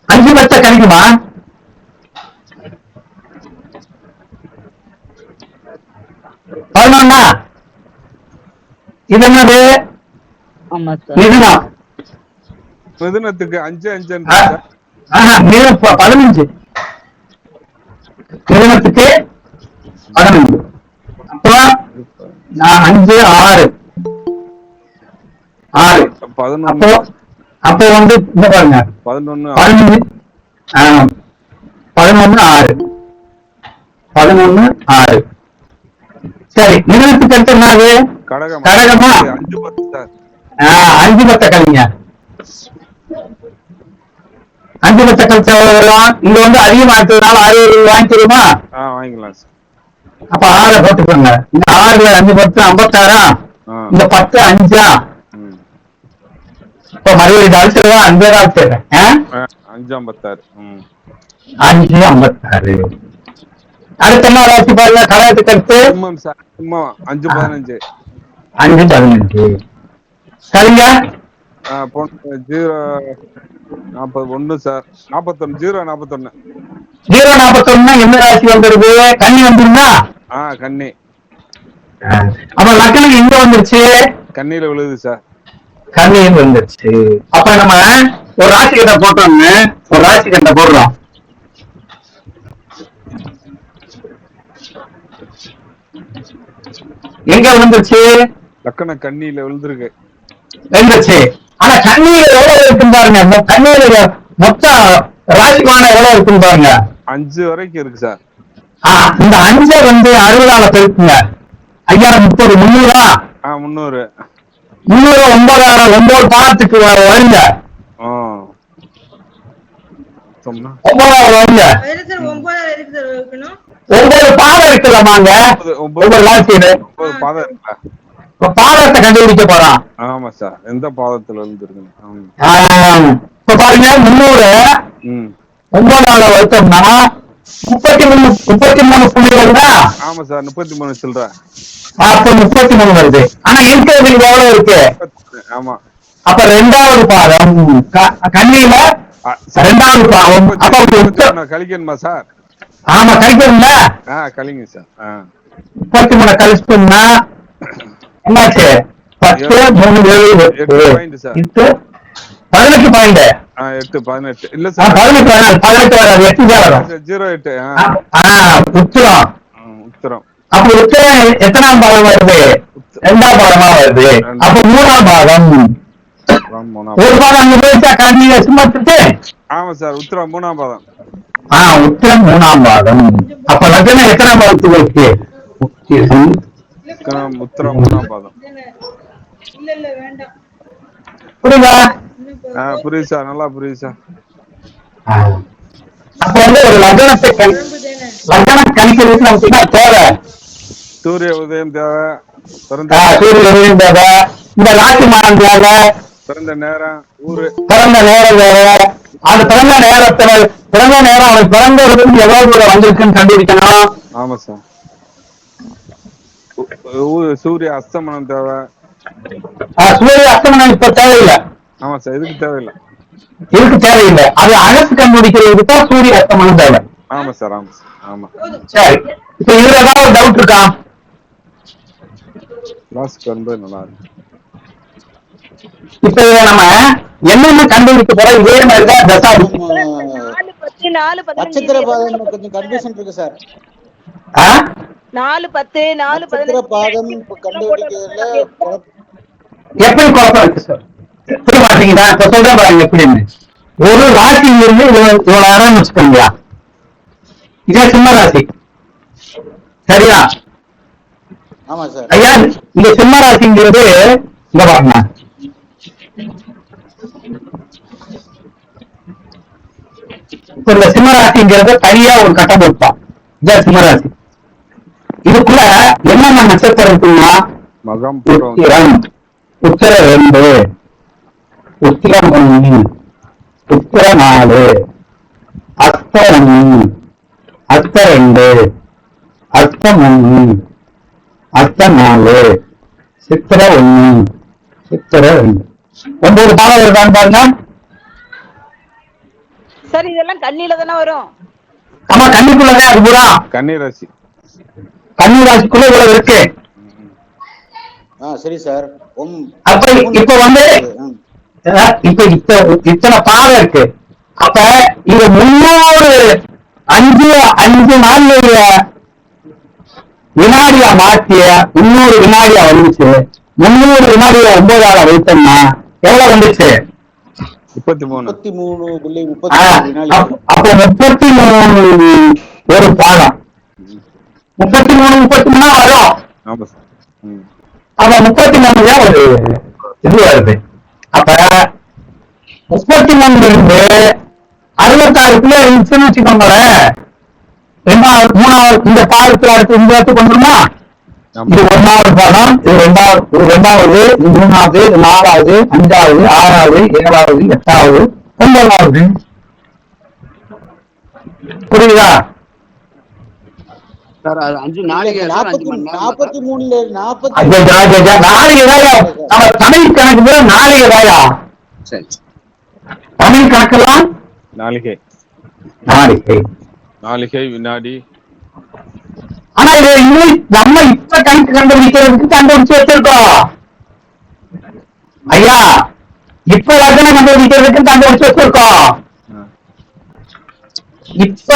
5 10 கழிக்குமா? பதினொன்னா? இது என்னது? மிதுனம். மிதுனத்துக்கு 5 5 15. மிதுனத்துக்கு 15. அப்புறம் 5 6 6. அப்போ இந்த பாருங்க 11 6 11 6. சரி, மிதுனத்துக்கு அடுத்து என்னது? கடகமா? 5 10 சார். 5 10 கழிங்க. 5 10 கழிச்சா வரும். இங்க அதிகமா இருக்கிறதுனால 60 வாங்கிக்கிறோமா? வாங்கிக்கலாம் சார். அப்ப 6 போட்டுக்கோங்க. இந்த 6ல 5 10 56. இந்த 10 5. இப்ப மறுபடியும் அழிச்சிருவா. 5 அழிச்சிடுறேன். 5 56. 5 56. அடுத்த என்ன ராசி பாருங்க. கடகத்துக்கு அடுத்து 5 15. 5 15. சரிங்க. 041 சார். 41 041. 041 என்ன ராசி வந்துருது? கன்னி வந்துருந்தா? கன்னி. அப்ப லக்னம் எங்க வந்துருச்சு? கன்னியில விழுது சார். கன்னியில் வந்துருச்சு. அப்ப நம்ம ஒரு ராசி கட்ட போட்டோம்னு ஒரு ராசி கட்ட போடுறோம். எங்க வந்துருச்சு? லக்கண கன்னியில விழுந்திருக்கு. வந்துருச்சு. ஆனா கன்னியில எவ்வளவு இருக்குன்னு பாருங்க. கன்னியில மொத்த ராசிமான எவ்வளவு இருக்குன்னு பாருங்க. 5 வரைக்கும் இருக்கு சார். இந்த 5 60ஆல பெருக்குங்க. 5030 300. 300. 9 பாதத்துக்கு வருங்க. 9 வருங்க. 9 பாதம் இருக்குல்லமாங்க. 9 ராசியில பாதத்தை கண்டுபிடிக்க போறான். ஆமா சார். எந்த பாதத்துல இருந்து இருக்கு? இப்ப பாருங்க 300 9ஆல வகுத்தோம்னா 33 புள்ளிகள் தான். ஆமா சார். 33 சில்ற. அப்ப 33 வருது. ஆனா இருக்கிறது எவ்வளவு இருக்கு? ஆமா. அப்ப 2வது பாதம் கண்ணியில 2வது பாதம். அப்ப கழிக்கணுமா சார்? ஆமா கழிக்கணும்ல. கழிங்க சார். 33 கழிச்சோம்னா என்னாச்சு? 10 3 7 8 பாயிண்ட் சார். 18 பாயிண்ட். 8 18 இல்ல சார். 18 வராது. 8 தான் வரும். 08 உத்திரம். உத்திரம். அப்ப உத்திரம் எத்தனாம் பாதம் வருது? 2ஆம் பாதமா வருது. அப்ப 3ஆம் பாதம். ஒரு பாதம் அங்க போயிட்டா கண்டிப்பா சும்மாத்துட்டு. ஆமா சார். உத்திரம் 3ஆம் பாதம். உத்திரம் 3ஆம் பாதம். அப்ப லக்னம் எத்தனாம் பாதத்துக்கு இருக்கு? உத்திரம் 3ஆம் பாதம். புரியுதா? புரியுது சார். நல்லா புரியுது சார். அப்ப வந்து ஒரு லக்னம் கணிக்கிறதுக்கு நமக்கு என்ன தேவை? சூரிய உதயம் தேவை. சூரிய உதயம் தேவை. இந்த ராசி மாதம் தேவை. பிறந்த நேரம் ஊரு. பிறந்த நேரம் தேவை. அது பிறந்த நேரத்துல பிறந்த நேரம் அவன் பிறந்ததுக்கு எவ்வளவு தூரம் வந்திருக்குன்னு கண்டுபிடிக்கணும். ஆமா சார். சூரிய அஸ்தமனம் தேவை. சூரிய அஸ்தமனம் இப்ப தேவையில்லை. ஆமா சார். இதுக்கு தேவையில்லை. அது அகத்து கண்டுபிடிக்கிறதுக்கு தான் சூரிய அஸ்தமனம் தேவை. ஆமா சார். ஆமா சார். ஆமா. சரி. இப்ப இதுல ஏதாவது ஒரு டவுட் இருக்கா? கிளாஸ்க்கு வரும்போது நல்லா இருக்கு. இப்ப நம்ம என்னென்ன கண்டுபிடிக்க போறோம்? இதே மாதிரிதான் தசாபுத்தி. 4 10 நட்சத்திர பாதம் கொஞ்சம் கன்ஃபியூஷன் இருக்கு சார். 4 10 4 நட்சத்திர பாதம் கண்டுபிடிக்கிறதுல எப்படி குழப்பம் இருக்கு சார்? புரிய மாட்டீங்களா? இப்ப சொல்ற பாருங்க எப்படின்னு. ஒரு ராசியில இருந்து இவ்வளவு இடம் வச்சுக்கோங்களா? இதே சிம்ம ராசி சரியா? ஆமா சார். ஐயா இந்த சிம்ம ராசிங்கிறது இந்த பாருங்க. இப்ப இந்த சிம்மராசிங்கிறத தனியா ஒரு கட்டம் கொடுப்பான். இதான் சிம்மராசி. இதுக்குள்ள என்னென்ன நட்சத்திரம் இருக்குன்னா உத்திரம், உத்திர 2, உத்திரம் 1, உத்திர 4, அஸ்தம் 1, அஸ்தம் 2, அஸ்தம் 1, அஸ்தம் 4, சித்திர 1, சித்திர 2. 9 பாலம் இருக்கான்னு பாருங்க. சார் இதெல்லாம் கண்ணில தானே வரும்? ஆமா கன்னிக்குள்ளதான் அது பூரா. கன்னி ராசி. கன்னி ராசிக்குள்ள இவ்வளவு இருக்கு. சரி சார். அப்ப இப்ப வந்து இப்ப இத்தனை பாதை இருக்கு. அப்ப இது 305 நாள் வினாடியா மாற்றிய 300 வினாடியா வந்துச்சு. 300 வினாடியா 9ஆல வைத்தோம்னா எவ்வளவு வந்துச்சு? 33.33 அப்ப 33 ஒரு பாடம் 33 வரும். அப்ப 33 தான் ஒரு இது வருது. அப்ப 33 இருந்து 66 இருந்துச்சுன்னு வச்சுக்கோங்களேன். 2வது 3வது இந்த பாடத்துல அடுத்து இந்த இடத்துக்கு வந்துருமா? இது 1வது பாடம், இது 2வது, இது 3வது, இது 4வது, 5வது, 6வது, 7வது, 8வது, 9வது. புரியுதா? சார் அது 5 நாளைக்கு 43 நாளைக்கு நம்ம தமிழ் கணக்கு போல நாளைக்கு தாயா. சரி. தமிழ் கணக்கெல்லாம் நாளிகை நாளிகை நாளிகை வினாடி. ஆனா இது இங்கிலீஷ் நம்ம இப்ப கணக்கு கண்டுபிடிக்கிறதுக்கு கண்டுபிடிச்சு வச்சிருக்கோம் ஐயா. இப்ப லக்னம் கண்டுபிடிக்கிறதுக்கு கண்டுபிடிச்சு வச்சிருக்கோம். இப்ப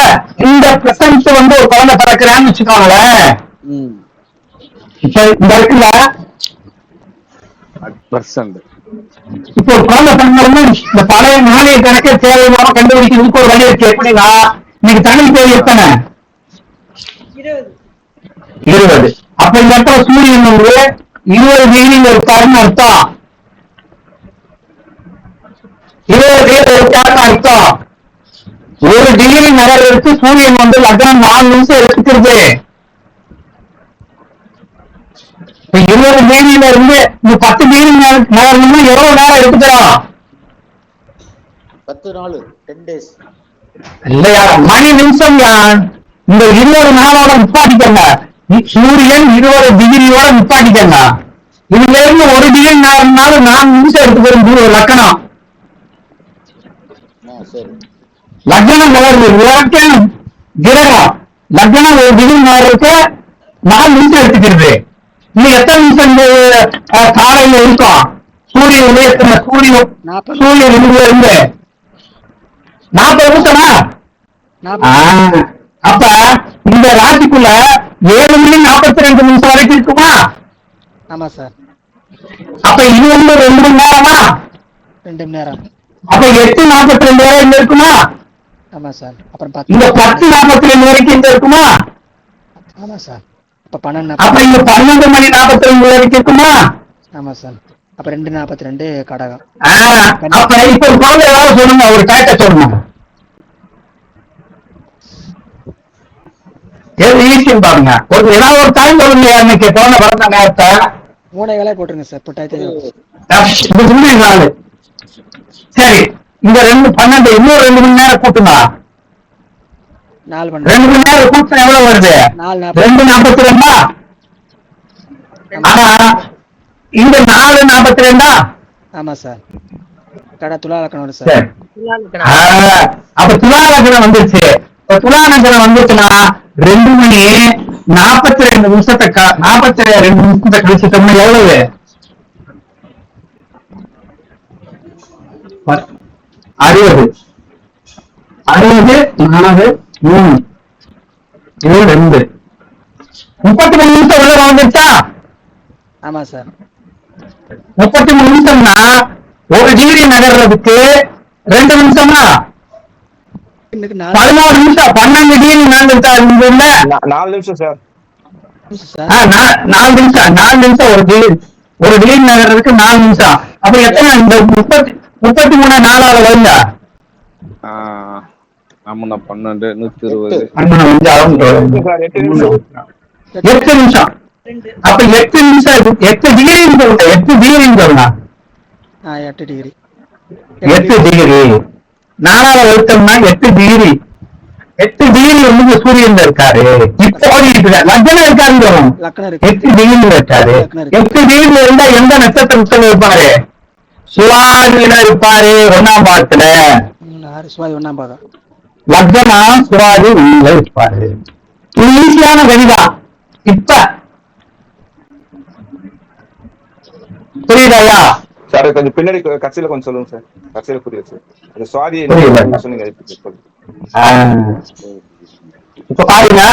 இந்த பிரசன்ட் வந்து ஒரு குழந்தை பிறக்கிறான்னு வச்சுக்கோங்களேன். இப்ப இந்த இருக்குல்ல இப்ப ஒரு குழந்தை பிறந்தோம்னா இந்த பழைய நாணய கணக்கை தேவையான கண்டுபிடிக்கிறதுக்கு ஒரு வழி இருக்கு. எப்படின்னா இன்னைக்கு தமிழ் தேதி எத்தனை? 20. அப்ப இந்த இடத்துல சூரியன் வந்து 20 டிகிரி இருக்காருன்னு அர்த்தம். 20 டிகிரி இருக்காருன்னு அர்த்தம். 1 டிகிரி நகர்றதுக்கு சூரியன் வந்து லக்னம் 4 நிமிஷம் எடுத்துக்கிறது. 20 டிகிரியில இருந்து இந்த 10 டிகிரி நகரணும்னா எவ்வளவு நேரம் எடுத்துக்கிறோம்? 10 நாள் 10 days இல்லையா, மணி நிமிஷம். இந்த 20 நாளோட நிப்பாட்டிக்கங்க. சூரியன் 20 டிகிரியோட நிப்பாட்டிக்கங்க. இதுல இருந்து 1 டிகிரி நகர்னாலும் 4 நிமிஷம் எடுத்துக்கிறோம் லக்கணம். சரி. லக்னம் நகர்வு கிரகம் லக்னம் 1 டிகிரி நகருக்கு 4 நிமிஷம் எடுத்துக்கிறது. இன்னும் எத்தனை நிமிஷம் காலையில இருக்கும்? சூரியன் உதயத்துல சூரியன் இதுல இருந்து 40 நிமிஷமா? அப்ப இந்த ராசிக்குள்ள 7 மணி 42 நிமிஷம் வரைக்கும் இருக்குமா? ஆமா சார். அப்ப இது வந்து 2 மணி நேரமா? 2 மணி நேரம். அப்ப 8:42 வரை இங்க இருக்குமா? ஆமா சார். அப்புறம் இந்த 10:42 வரைக்கும் இங்க இருக்குமா? ஆமா சார். அப்ப 12. அப்ப இங்க 12 மணி 42 வரைக்கும் இருக்குமா? ஆமா சார். அப்ப 2:42 கடகம். அப்ப இப்ப குழந்தை ஏதாவது சொல்லுங்க, ஒரு டயத்தை சொல்லுங்க. ஈஸின்னு பாருங்க. ஏதாவது ஒரு டைம் சொல்லுங்க. இன்னைக்கு குழந்தை பிறந்த நேரத்தை 3 வேலை போட்டுருங்க சார். இப்போ டயத்தை நாலு. சரி, இந்த 2:12 இன்னும் 2 மணி நேரம் கூட்டுங்க. 2 மணி நேரம் கூட்டினா எவ்வளவு வருது? 2:42. ஆனா இந்த 4:42. ஆமா சார். துலா லக்னம் வரும் சார். அப்ப துலா லக்னம் வந்துருச்சு. துலா லக்னம் வந்துச்சுன்னா 2 மணி 42 நிமிஷத்தை 42 நிமிஷத்தை கழிச்சிட்டோம்னா எவ்வளவு? 60. 60 4 3 2 33 நிமிஷம் உள்ள வந்துருச்சா? ஆமா சார். 33 நிமிஷம்னா 1 டிகிரி நகர்றதுக்கு 2 நிமிஷமா? 14 நிமிஷம். 12 டிகிரி நகர்ந்துட்டா 4 நிமிஷம் சார். 4 நிமிஷம் 4 நிமிஷம் 1 டிகிரி நகர்றதுக்கு 4 நிமிஷம். அப்ப எத்தனை? இந்த 33 4ஆல வருங்க. 12 120 8 நிமிஷம். அப்ப 8 நிமிஷம் 8 டிகிரின்னு சொல்லுங்க. 8 டிகிரின்னு சொல்லுங்க. 8 டிகிரி. 8 டிகிரி 4ஆல வகுத்தோம்னா 8 டிகிரி. 8 டிகிரி வந்து சூரியன் இருக்காரு. இப்போ லக்னம் இருக்காருன்னு சொல்லணும். 8 டிகிரி இருக்காரு. 8 டிகிரி இருந்தா எந்த நட்சத்திரத்துல இருப்பாரு? சுவாதியில இருப்பாரு. 1ஆம் பாகத்துல லக்னா சுவாதி உள்ள இருப்பாரு. ஈஸியான கணிதம். இப்ப புரியுதாயா சார்? கொஞ்சம் பின்னாடி கட்சியில கொஞ்சம் சொல்லுங்க சார். கட்சியில புரியுது சார். அந்த சுவாதி சொன்னீங்க. இப்ப பாருங்க,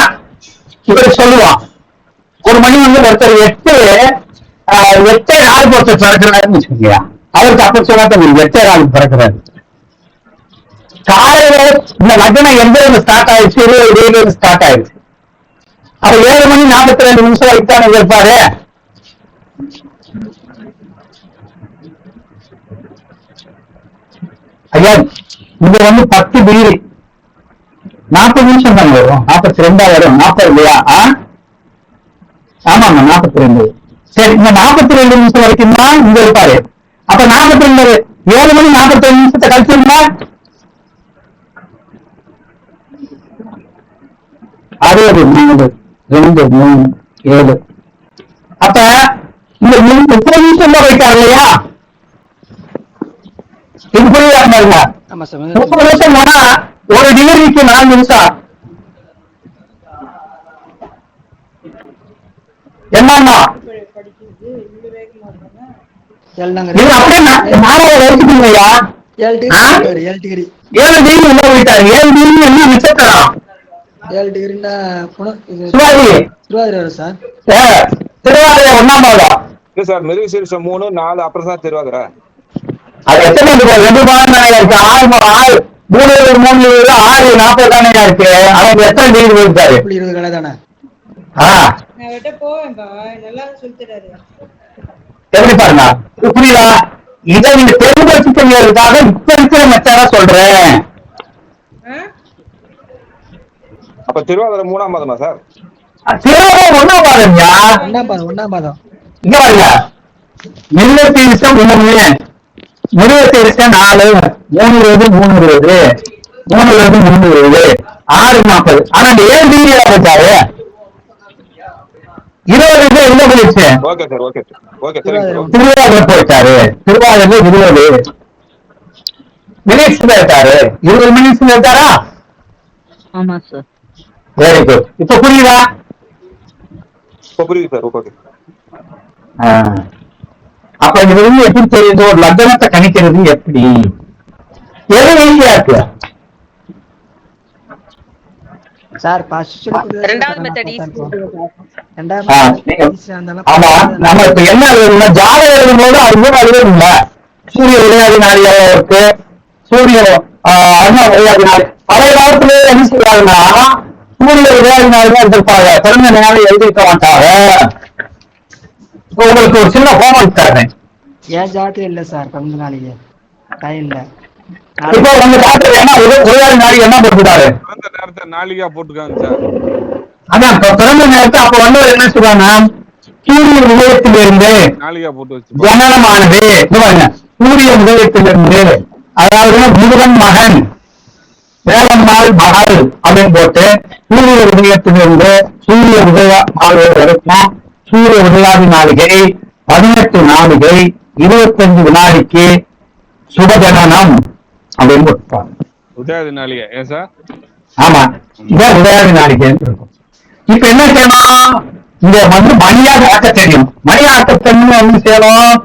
இவர் சொல்லுவான் 1 மணி வந்து ஒருத்தர் 8:04 ஒருத்தர் பிறக்கிறாருன்னு வச்சுக்கோங்க. அவருக்கு அப்ப சொல்லாத 8:04 பிறக்கிறாரு. காலையில இந்த லக்னம் எந்த ஸ்டார்ட் ஆயிடுச்சு? 20 ஸ்டார்ட் ஆயிடுச்சு. அப்ப 7 மணி 42 நிமிஷம் வரைக்கும் தானே இருப்பாரு. ஐயா, இது வந்து 10 டிகிரி 40 நிமிஷம் தான் வரும். 42 வரும். 40 இல்லையா? ஆமாங்க 42. சரி, இந்த 42 நிமிஷம் வரைக்கும் தான் இங்க இருப்பாரு. அப்ப 42 7 மணி 42 நிமிஷத்தை கழிச்சிருந்தா 60 4 2 3 7. அப்ப இந்த 30 நிமிஷம் தான் வைக்காரு இல்லையா? இது புரியுதா பாருங்க. 30 நிமிஷம் போனா 1 டிகிரிக்கு 4 நிமிஷம். என்னன்னா இது அப்படியே 4 வச்சுக்கீங்கய்யா. 7 டிகிரி உள்ள போயிட்டாரு. 7 டிகிரி என்ன நட்சத்திரம்? 7 டிகிரின்னா சிவாஜி வரும் சார். திருவாதிரை 1ஆம் பாகம். இல்ல சார், மிருகசீரிஷம் 3 4 அப்புறம் தான் திருவாதிரை. அது எத்தனை 2 பாகம் தானே இருக்கு. 6 3 3 6 40 தானே இருக்கு. அவங்க எத்தனை டிகிரி போயிருக்காரு? 20 கடை தானே. நான் விட்ட போவேன்பா, நல்லா சொல்லித்தராரு. எப்படி பாருங்க, புரியுதா? இதை நீங்க தெளிவுபடுத்திக்கிறதுக்காக இப்ப இருக்கிற மெத்தடா சொல்றேன். அப்ப திருவாதிரை 3ஆம் மாதமா சார்? திருவாதிரை 1ஆம் மாதம்யா. 1ஆம் மாதம். இங்க பாருங்க, மிருகத்தை விஷம் 3, மிருகத்தை விஷம் 4, 3 3 3 6 40. ஆனா இந்த 7 டிகிரி போச்சாரு 20 என்ன போயிடுச்சு? Okay sir, okay sir, okay sir. Thiruvathirai போயிட்டாரு. திருவாதிரை 20 மினிட்ஸ் இருக்காரு. 20 மினிட்ஸ் இருக்காரா? ஆமா சார். Very good. இப்ப புரியுதா? இப்ப புரியுது சார். ஓகே. அப்ப இது வந்து எப்படி தெரியுது? ஒரு லக்னத்தை கணிக்கிறது எப்படி? எது ஈஸியா இருக்கு சார்? இரண்டாவது மெத்தட் ஈஸி. ஆமா, நம்ம இப்ப என்ன எழுதணும்னா ஜாதகம் எழுதும்போது அதுவும் எழுதணும்ல. சூரிய விளையாடி நாளியாக இருக்கு, சூரியன் அண்ணா விளையாடி நாள். பழைய காலத்துல என்ன செய்வாங்கன்னா சூரிய விளையாடி நாள் தான் எடுத்திருப்பாங்க, பிறந்த நேரம் எழுதிக்க மாட்டாங்க. உங்களுக்கு ஒரு சின்ன ஹோம்ஒர்க் தரேன். ஏன் ஜாதகம் இல்ல சார், பிறந்த நாளைக்கு டைம் இல்ல. இப்போ உங்க ஜாதகம் என்ன விளையாடி நாள் என்ன போட்டுட்டாரு? பிறந்த நேரத்தை நாளிகா போட்டுக்காங்க சார். அதான் பிறந்த நேரத்தை அப்ப வந்து என்ன சொல்றாங்க, சூரிய உதயத்திலிருந்து நாளிகா போட்டு வச்சு ஜனனமானது. சூரிய உதயத்திலிருந்து, அதாவது முருகன் மகன் வேலம்மாள் மகள் அப்படின்னு போட்டு சூரிய உதயத்திலிருந்து சூரிய உதய நாள் வரைக்கும் சூரிய உதயாதி நாளிகை 18 நாளிகை 25 வினாடிக்கு சுபஜனனம் அப்படின்னு போட்டுப்பாங்க. உதயாதி நாளிகை ஏன் சார்? ஆமா, இதான் உதயாதி நாளிகைன்னு இருக்கும். இப்ப என்ன செய்யணும்? இங்க வந்து மணியாக ஆக்க தெரியும். மணி ஆக்க தெரியும் என்ன செய்யணும்?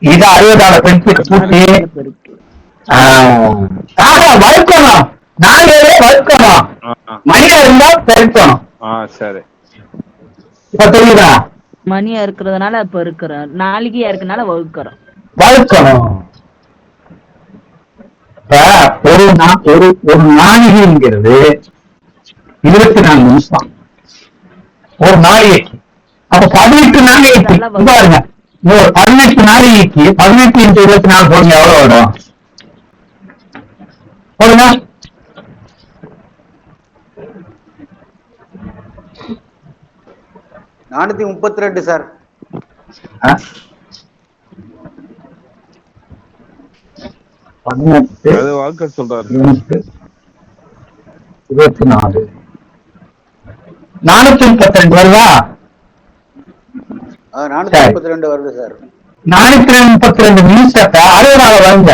இதை 60ஆல பெருக்கி கூட்டி வறுக்கணும். நாளையே வறுக்கணும். மணியா இருந்தா பெருக்கணும். சரி. இப்ப தெரியுதா? மணியா இருக்கிறதுனால இப்ப இருக்கிறோம், நாளைக்கு இருக்கனால வகுக்கிறோம். ஒரு நாளிகைங்கிறது 24 நிமிஷம் ஒரு நாளைக்கு. அப்ப 18 நாளைக்கு பாருங்க, 18 நாளைக்கு 18 × 24 போடுங்க, எவ்வளவு வரும் போடுங்க. நானூத்தி 32 சார். 18 அது வாக்க சொல்றாரு. 24 432 வருதா? 432 வருது சார். 432 நிமிஷத்தை 60ஆல வருங்க.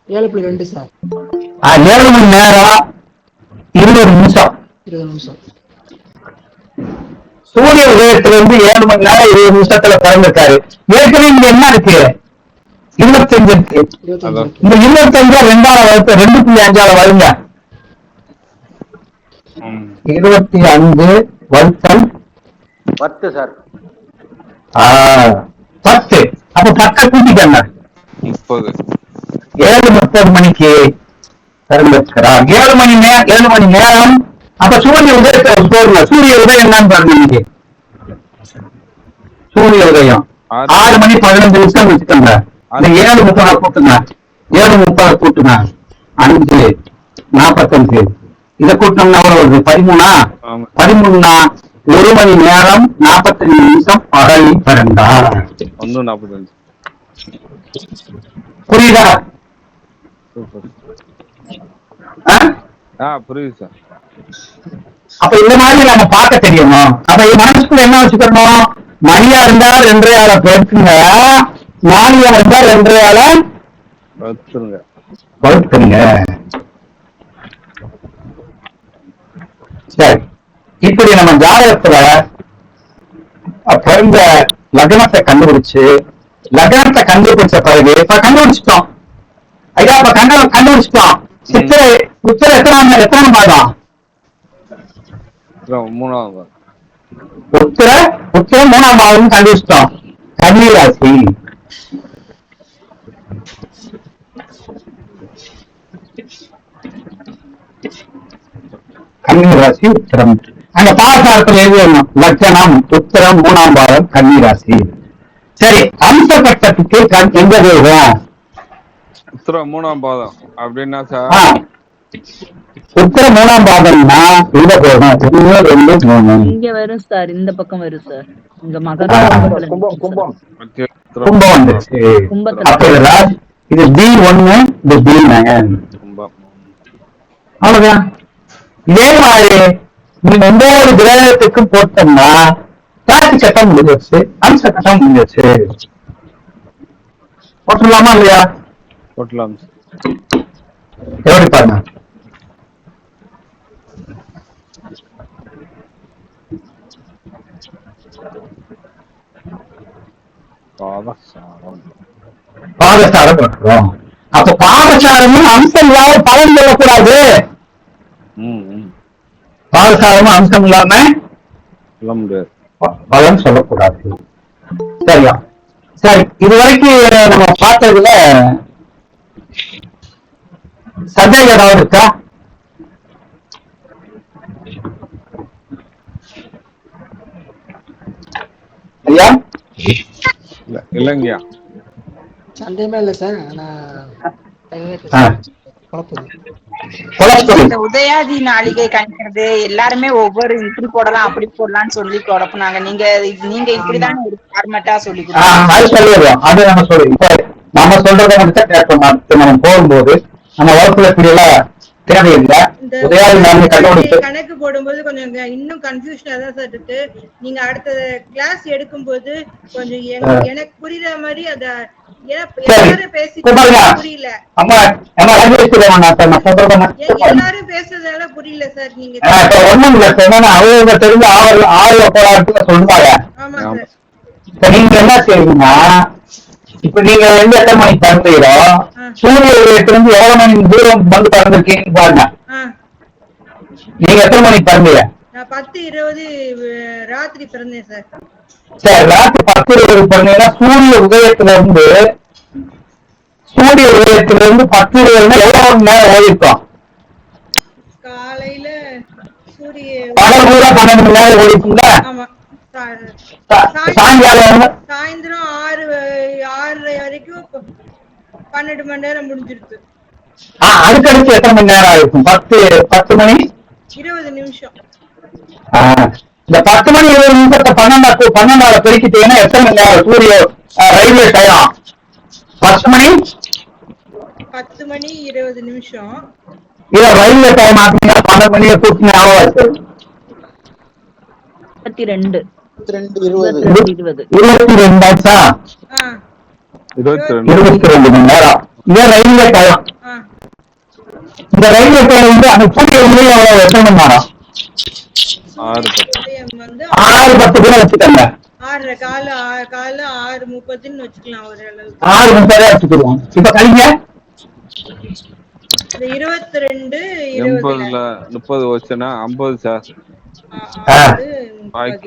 7.2 சார். 7 மணி நேரம் 20 நிமிஷம். சூரிய உதயத்திலிருந்து 7 மணி நேரம் 20 நிமிஷத்துல பிறந்திருக்காரு. ஏற்கனவே இங்க என்ன இருக்கு? 25 இருக்கு. இந்த 25 2ஆல வகுத்து 2.5ஆல வருங்க. 25 வகுத்தல் 10 சார். 10. அப்ப 10 கூட்டிக்கங்க. 30. 7:30 மணிக்கு பிறந்திருக்கிறார். 7 மணி நேரம். அப்ப சூரிய உதயத்தை போடுங்க. சூரிய உதயம் என்னன்னு பாருங்க. இன்னைக்கு சூரிய உதயம் 6 மணி 15 நிமிஷம் வச்சுக்கோங்க. இந்த 7:30 கூட்டுங்க. 7:30 கூட்டுங்க 5:45. இதை கூட்டினோம்னா வருது 13. 13னா 1 மணி நேரம் 45 நிமிஷம் பகலில் பிறந்தார். 1:45. புரியுதா? புரியுது சார். அப்ப இந்த மாதிரி நம்ம பார்க்க தெரியணும். அப்ப மனசுக்குள்ள என்ன வச்சுக்கணும்? மணியா இருந்தா 2.5ஆல பெருக்குங்க, நாளியா இருந்தா 2.5ஆல வகுத்துருங்க. சரி, இப்படி நம்ம ஜாதகத்துல பிறந்த லக்னத்தை கண்டுபிடிச்சு, லக்னத்தை கண்டுபிடிச்ச பிறகு இப்ப கண்டுபிடிச்சிட்டோம் ஐயா. இப்ப கண்டுபிடிச்சிட்டோம். சித்திரை எத்தனை மாதம்? 3ஆம். உத்திர 3ஆம் மாதம் கண்டுபிடிச்சிட்டோம். கன்னி ராசி. கன்னி ராசி உத்திரம். அங்க பாசாரத்தில் எழுதிடணும். லட்சணம் உத்திரம் 3ஆம் பாதம் கன்னி ராசி. சரி, அம்ச கட்டத்துக்கு எங்க போகும்? உத்தரம் 3ஆம் பாதம் அப்படின்னா சார் உத்தர 3ஆம் பாதம்னா எங்க போகும்? 1 2 3 இங்க வரும் சார், இந்த பக்கம் வரும் சார். இங்க கும்பம் கும்பம் வந்துச்சு. அப்ப இது B1 இது B9. அவ்வளவுதான். இதே மாதிரி நீங்க 9 கிரகத்துக்கும் போட்டோம்னா ராசி கட்டம் முடிஞ்சிருச்சு, அம்ச கட்டம் முடிஞ்சிருச்சு. போட்டுடலாமா இல்லையா? போட்டலாம். எப்படி பாருங்க. பாதசாரம் போட்டுறோம். அப்ப பாதசாரமும் அம்சம் இல்லாம பலன் சொல்லக்கூடாது. பாதசாரமும் அம்சம் இல்லாம பலன் சொல்லக்கூடாது. சரியா? சரி, இதுவரைக்கும் நம்ம பார்த்ததுல சந்தேகம் ஏதாவது இருக்கா? ஐயா இல்லைங்கய்யா, சந்தேகமே இல்லை சார். இந்த உதயாதி நாளிகை கணிக்கிறது எல்லாருமே ஒவ்வொரு இப்படி போடலாம் அப்படி போடலாம்னு சொல்லி குழப்பினாங்க. நீங்க இப்படிதான் ஒரு ஃபார்மேட்டா சொல்லி அது சொல்லிடுவோம். அது நம்ம சொல்லுவோம். இப்ப நம்ம சொல்றதை மட்டும் கேட்போம். நம்ம போகும்போது நம்ம வகுப்புல தெரியல தேவையில்லை. உதயாதி நாளிகை கண்டுபிடிச்சு கணக்கு போடும்போது கொஞ்சம் இன்னும் கன்ஃபியூஷனா தான் சார் இருக்கு. நீங்க அடுத்த கிளாஸ் எடுக்கும்போது கொஞ்சம் எனக்கு புரியுற மாதிரி அத எல்லாரும் புரியல. எல்லாரும் பேசுறதால புரியல சார். நீங்க ஒண்ணும் இல்ல சொன்னா அவங்க தெரிஞ்ச ஆர்வ போராட்டத்துல சொல்லுவாங்க. இப்ப நீங்க என்ன செய்வீங்கன்னா, இப்ப நீங்க வந்து எத்தனை மணிக்கு பறந்துகிறோ சூரிய உதயத்துல இருந்து எவ்வளவு மணி தூரம் வந்து பறந்துருக்கீங்கன்னு பாருங்க. நீங்க எத்தனை மணிக்கு பறந்தீங்க? நான் 10:20 ராத்திரி பிறந்தேன் சார். சரி, ராத்திரி 10:20 பண்ணீங்கன்னா சூரிய உதயத்துல இருந்து 10:20 எவ்வளவு மணி நேரம் ஓடிருக்கோம்? காலையில சூரிய 12 மணி நேரம் ஓடிருக்குங்க. ஆமா. சாயங்காலம் சாயந்தரம் 6:30 வரைக்கும் 12 மணி நேரம் முடிஞ்சிருக்கு. அதுக்கடுத்து எத்தனை மணி நேரம் ஆயிருக்கும்? 10 மணி 20 நிமிஷம். இந்த 10 மணி 20 நிமிஷத்தை 12ஆல பெருக்கிட்டீங்கன்னா எத்தனை மணி நேரம் சூரிய ரயில்வே டயம்? 10 மணி 20 நிமிஷம். இத ரயில்வே டைம் ஆட்டீங்கன்னா 12 மணியை கூட்டினா ஆகாது. 22 ஆச்சா? 22 மணி நேரம். இதான் ரயில்வே டைம். இந்த ரயில்வே டைம் வந்து அந்த சூரிய உதயம் எவ்வளவு எத்தனை மணி நேரம்? 6:10 கூட வச்சுக்கோங்க. 6:30 காலை 6:30 வச்சுக்கலாம். ஒரு அளவு 6:30 வச்சுக்கிடுவோம். இப்ப கழிங்க. 22 80ல 30 வச்சுன்னா 50 சார். 1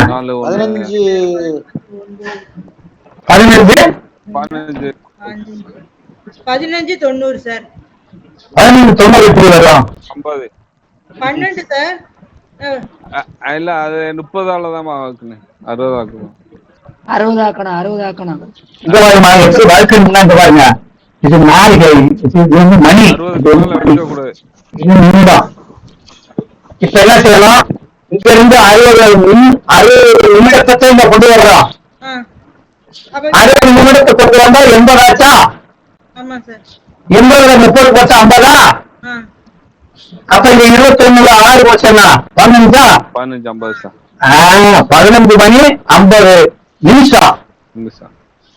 4 15 15 சார். 15 எப்படி வரும்? 50 12 சார். இல்ல அது 30ஆல தான் ஆக்கணும். 60 ஆக்கணும். 60 ஆக்கணும். இங்க பாருங்க, எப்படி வாழ்க்கைன்னா இங்க பாருங்க. இது நாளிகை, இது வந்து மணி, இது நிமிடம். இப்ப என்ன செய்யலாம்? இங்க இருந்து 60 நிமிடத்தை இங்க கொண்டு வர்றோம். 60 நிமிடத்தை கொண்டு வந்தா 80 ஆச்சா? 80ல 30 போச்சா 50ஆ? அப்ப இங்க 21ல 6 போச்சுன்னா 15 50 சார். 15 மணி 50 நிமிஷம்.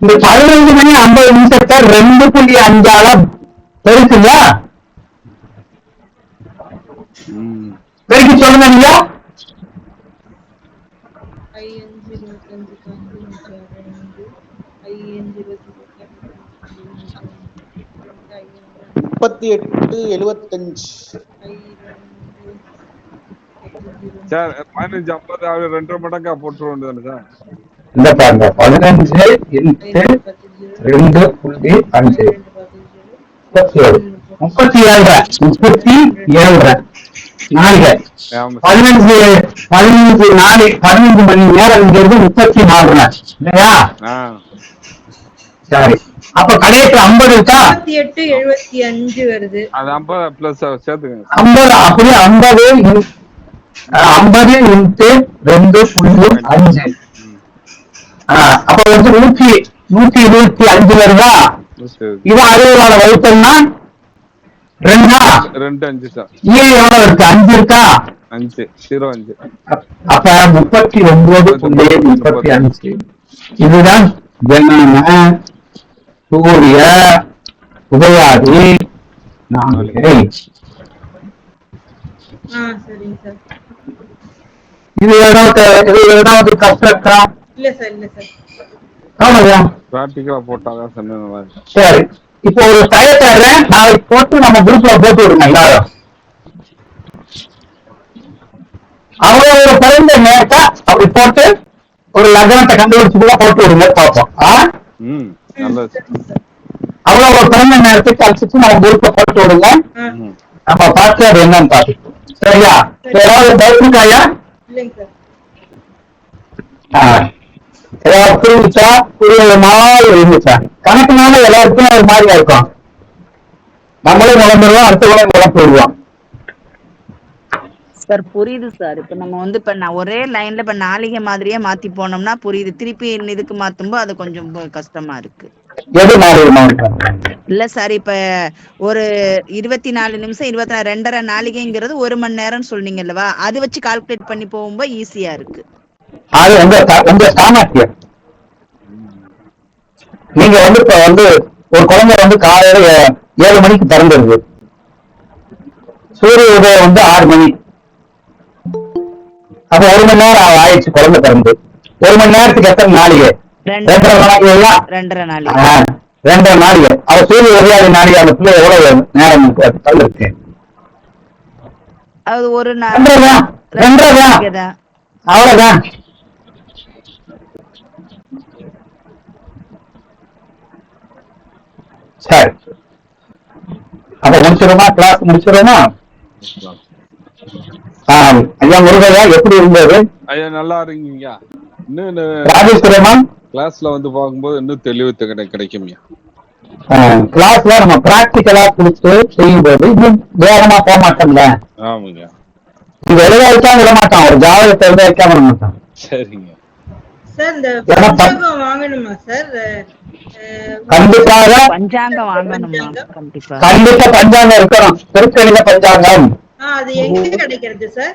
இந்த 15 மணி 50 நிமிஷத்தை 2.5ஆல பெருக்குங்களா? பெருக்கி சொல்லுங்க நீங்க. 38 75 சார் 15 50 2 மடங்கா போட்டுற வேண்டியதானே சார்? இந்த பாருங்க 15 × 2.5 37 37 நாளிகை. 15 மணி நேரம்ங்கிறது 34 நாள் இல்லையா? சரி, அப்ப கடைசி 50 இருக்கா? 28 75 வருது. அது 50 பிளஸ் சேர்த்துங்க. 50 அப்படியே 50 இன்ட்டு 2.5. அப்ப வந்து 125 வருதா? இது 60 வகுத்தம்னா 2.5 சார். எவ்வளவு இருக்கு? 5 இருக்கா? 5 0.5. அப்ப 39.35. இதுதான் ஜனன சூரிய உதயாதி நாளிகை. சரிங்க சார். இது ஏதாவது கஷ்டா? இல்ல சார், இல்ல சார். ஆமாயா, பிராக்டிகலா போட்டாதான் சொன்னேன். சரி, இப்போ ஒரு டயத்தை நாளைக்கு போட்டு நம்ம குரூப்ல போட்டு விடுங்க எல்லாரும். அவ்வளவு ஒரு குறைந்த நேரத்தை அப்படி போட்டு ஒரு லக்னத்தை கண்டுபிடிச்சு போட்டு விடுங்க பார்ப்போம். அவ்வளவு ஒரு குறைந்த நேரத்துக்கு கழிச்சு நம்ம குரூப்ல போட்டு விடுங்க. நம்ம பார்த்து அது என்னன்னு பார்த்து. சரியா? ஏதாவது டவுட் இருக்காயா? ஏதாவது புரிஞ்சுச்சா? புரியல மாதிரி இருந்துச்சா? கணக்குனால எல்லாருக்குமே ஒரு மாதிரியா இருக்கும். நம்மளும் குழம்புருவோம், அடுத்தவங்களும் குழம்பு விடுவோம். சார் புரியுது சார். இப்ப நம்ம வந்து இப்ப நான் ஒரே லைன்ல இப்ப நாளிகை மாதிரியே மாத்தி போனோம்னா புரியுது. திருப்பி இதுக்கு மாத்தும்போது அது கொஞ்சம் கஷ்டமா இருக்கு. இல்ல சார், இப்ப ஒரு 24 நிமிஷம் 2.5 நாளிகைங்கிறது 1 மணி நேரம் சொன்னீங்க அல்லவா? அது வச்சு கால்குலேட் பண்ணி போகும்போது ஈஸியா இருக்கு. அது உங்க சாமர்த்தியம். நீங்க வந்து இப்ப வந்து ஒரு குழந்தை வந்து காலையில 7 மணிக்கு பிறந்திருக்கு. சூரிய உதயம் வந்து 6 மணி. அப்ப 1 மணி நேரம் ஆயிடுச்சு குழந்தை பிறந்து. 1 மணி நேரத்துக்கு எத்தனை நாளிகை? 2.5 நாளிகை. 2.5 நாளிகை. அவ சூரிய உதயாதி நாளிகை அந்த பிள்ளை எவ்வளவு நேரம் இருக்கு? அது ஒரு 2.5 அவ்வளவுதான். சரி, அப்ப முடிச்சிருமா? கிளாஸ் முடிச்சிருமா? ஐயா முருகையா எப்படி இருந்தது? ஐயா நல்லா இருக்கீங்க. இன்னும் ராஜேஸ்வரமா கிளாஸ்ல வந்து பார்க்கும்போது இன்னும் தெளிவு கிடைக்கும். கிளாஸ்ல நம்ம பிராக்டிகலா குடிச்சு செய்யும் போது இன்னும் வேகமா போக மாட்டோம்ல. ஆமாங்க. இது எழுத வைக்காம விட மாட்டான். ஒரு ஜாதகத்தை எழுத வைக்காம விட மாட்டான். சரிங்க சார். இந்த பஞ்சாங்கம் வாங்கணுமா சார்? கண்டிப்பாக பஞ்சாங்கம் வாங்கணுமா? கண்டிப்பா பஞ்சாங்கம் இருக்கணும். திருக்கணித பஞ்சாங்கம். அது எங்க கிடைக்கிறது சார்?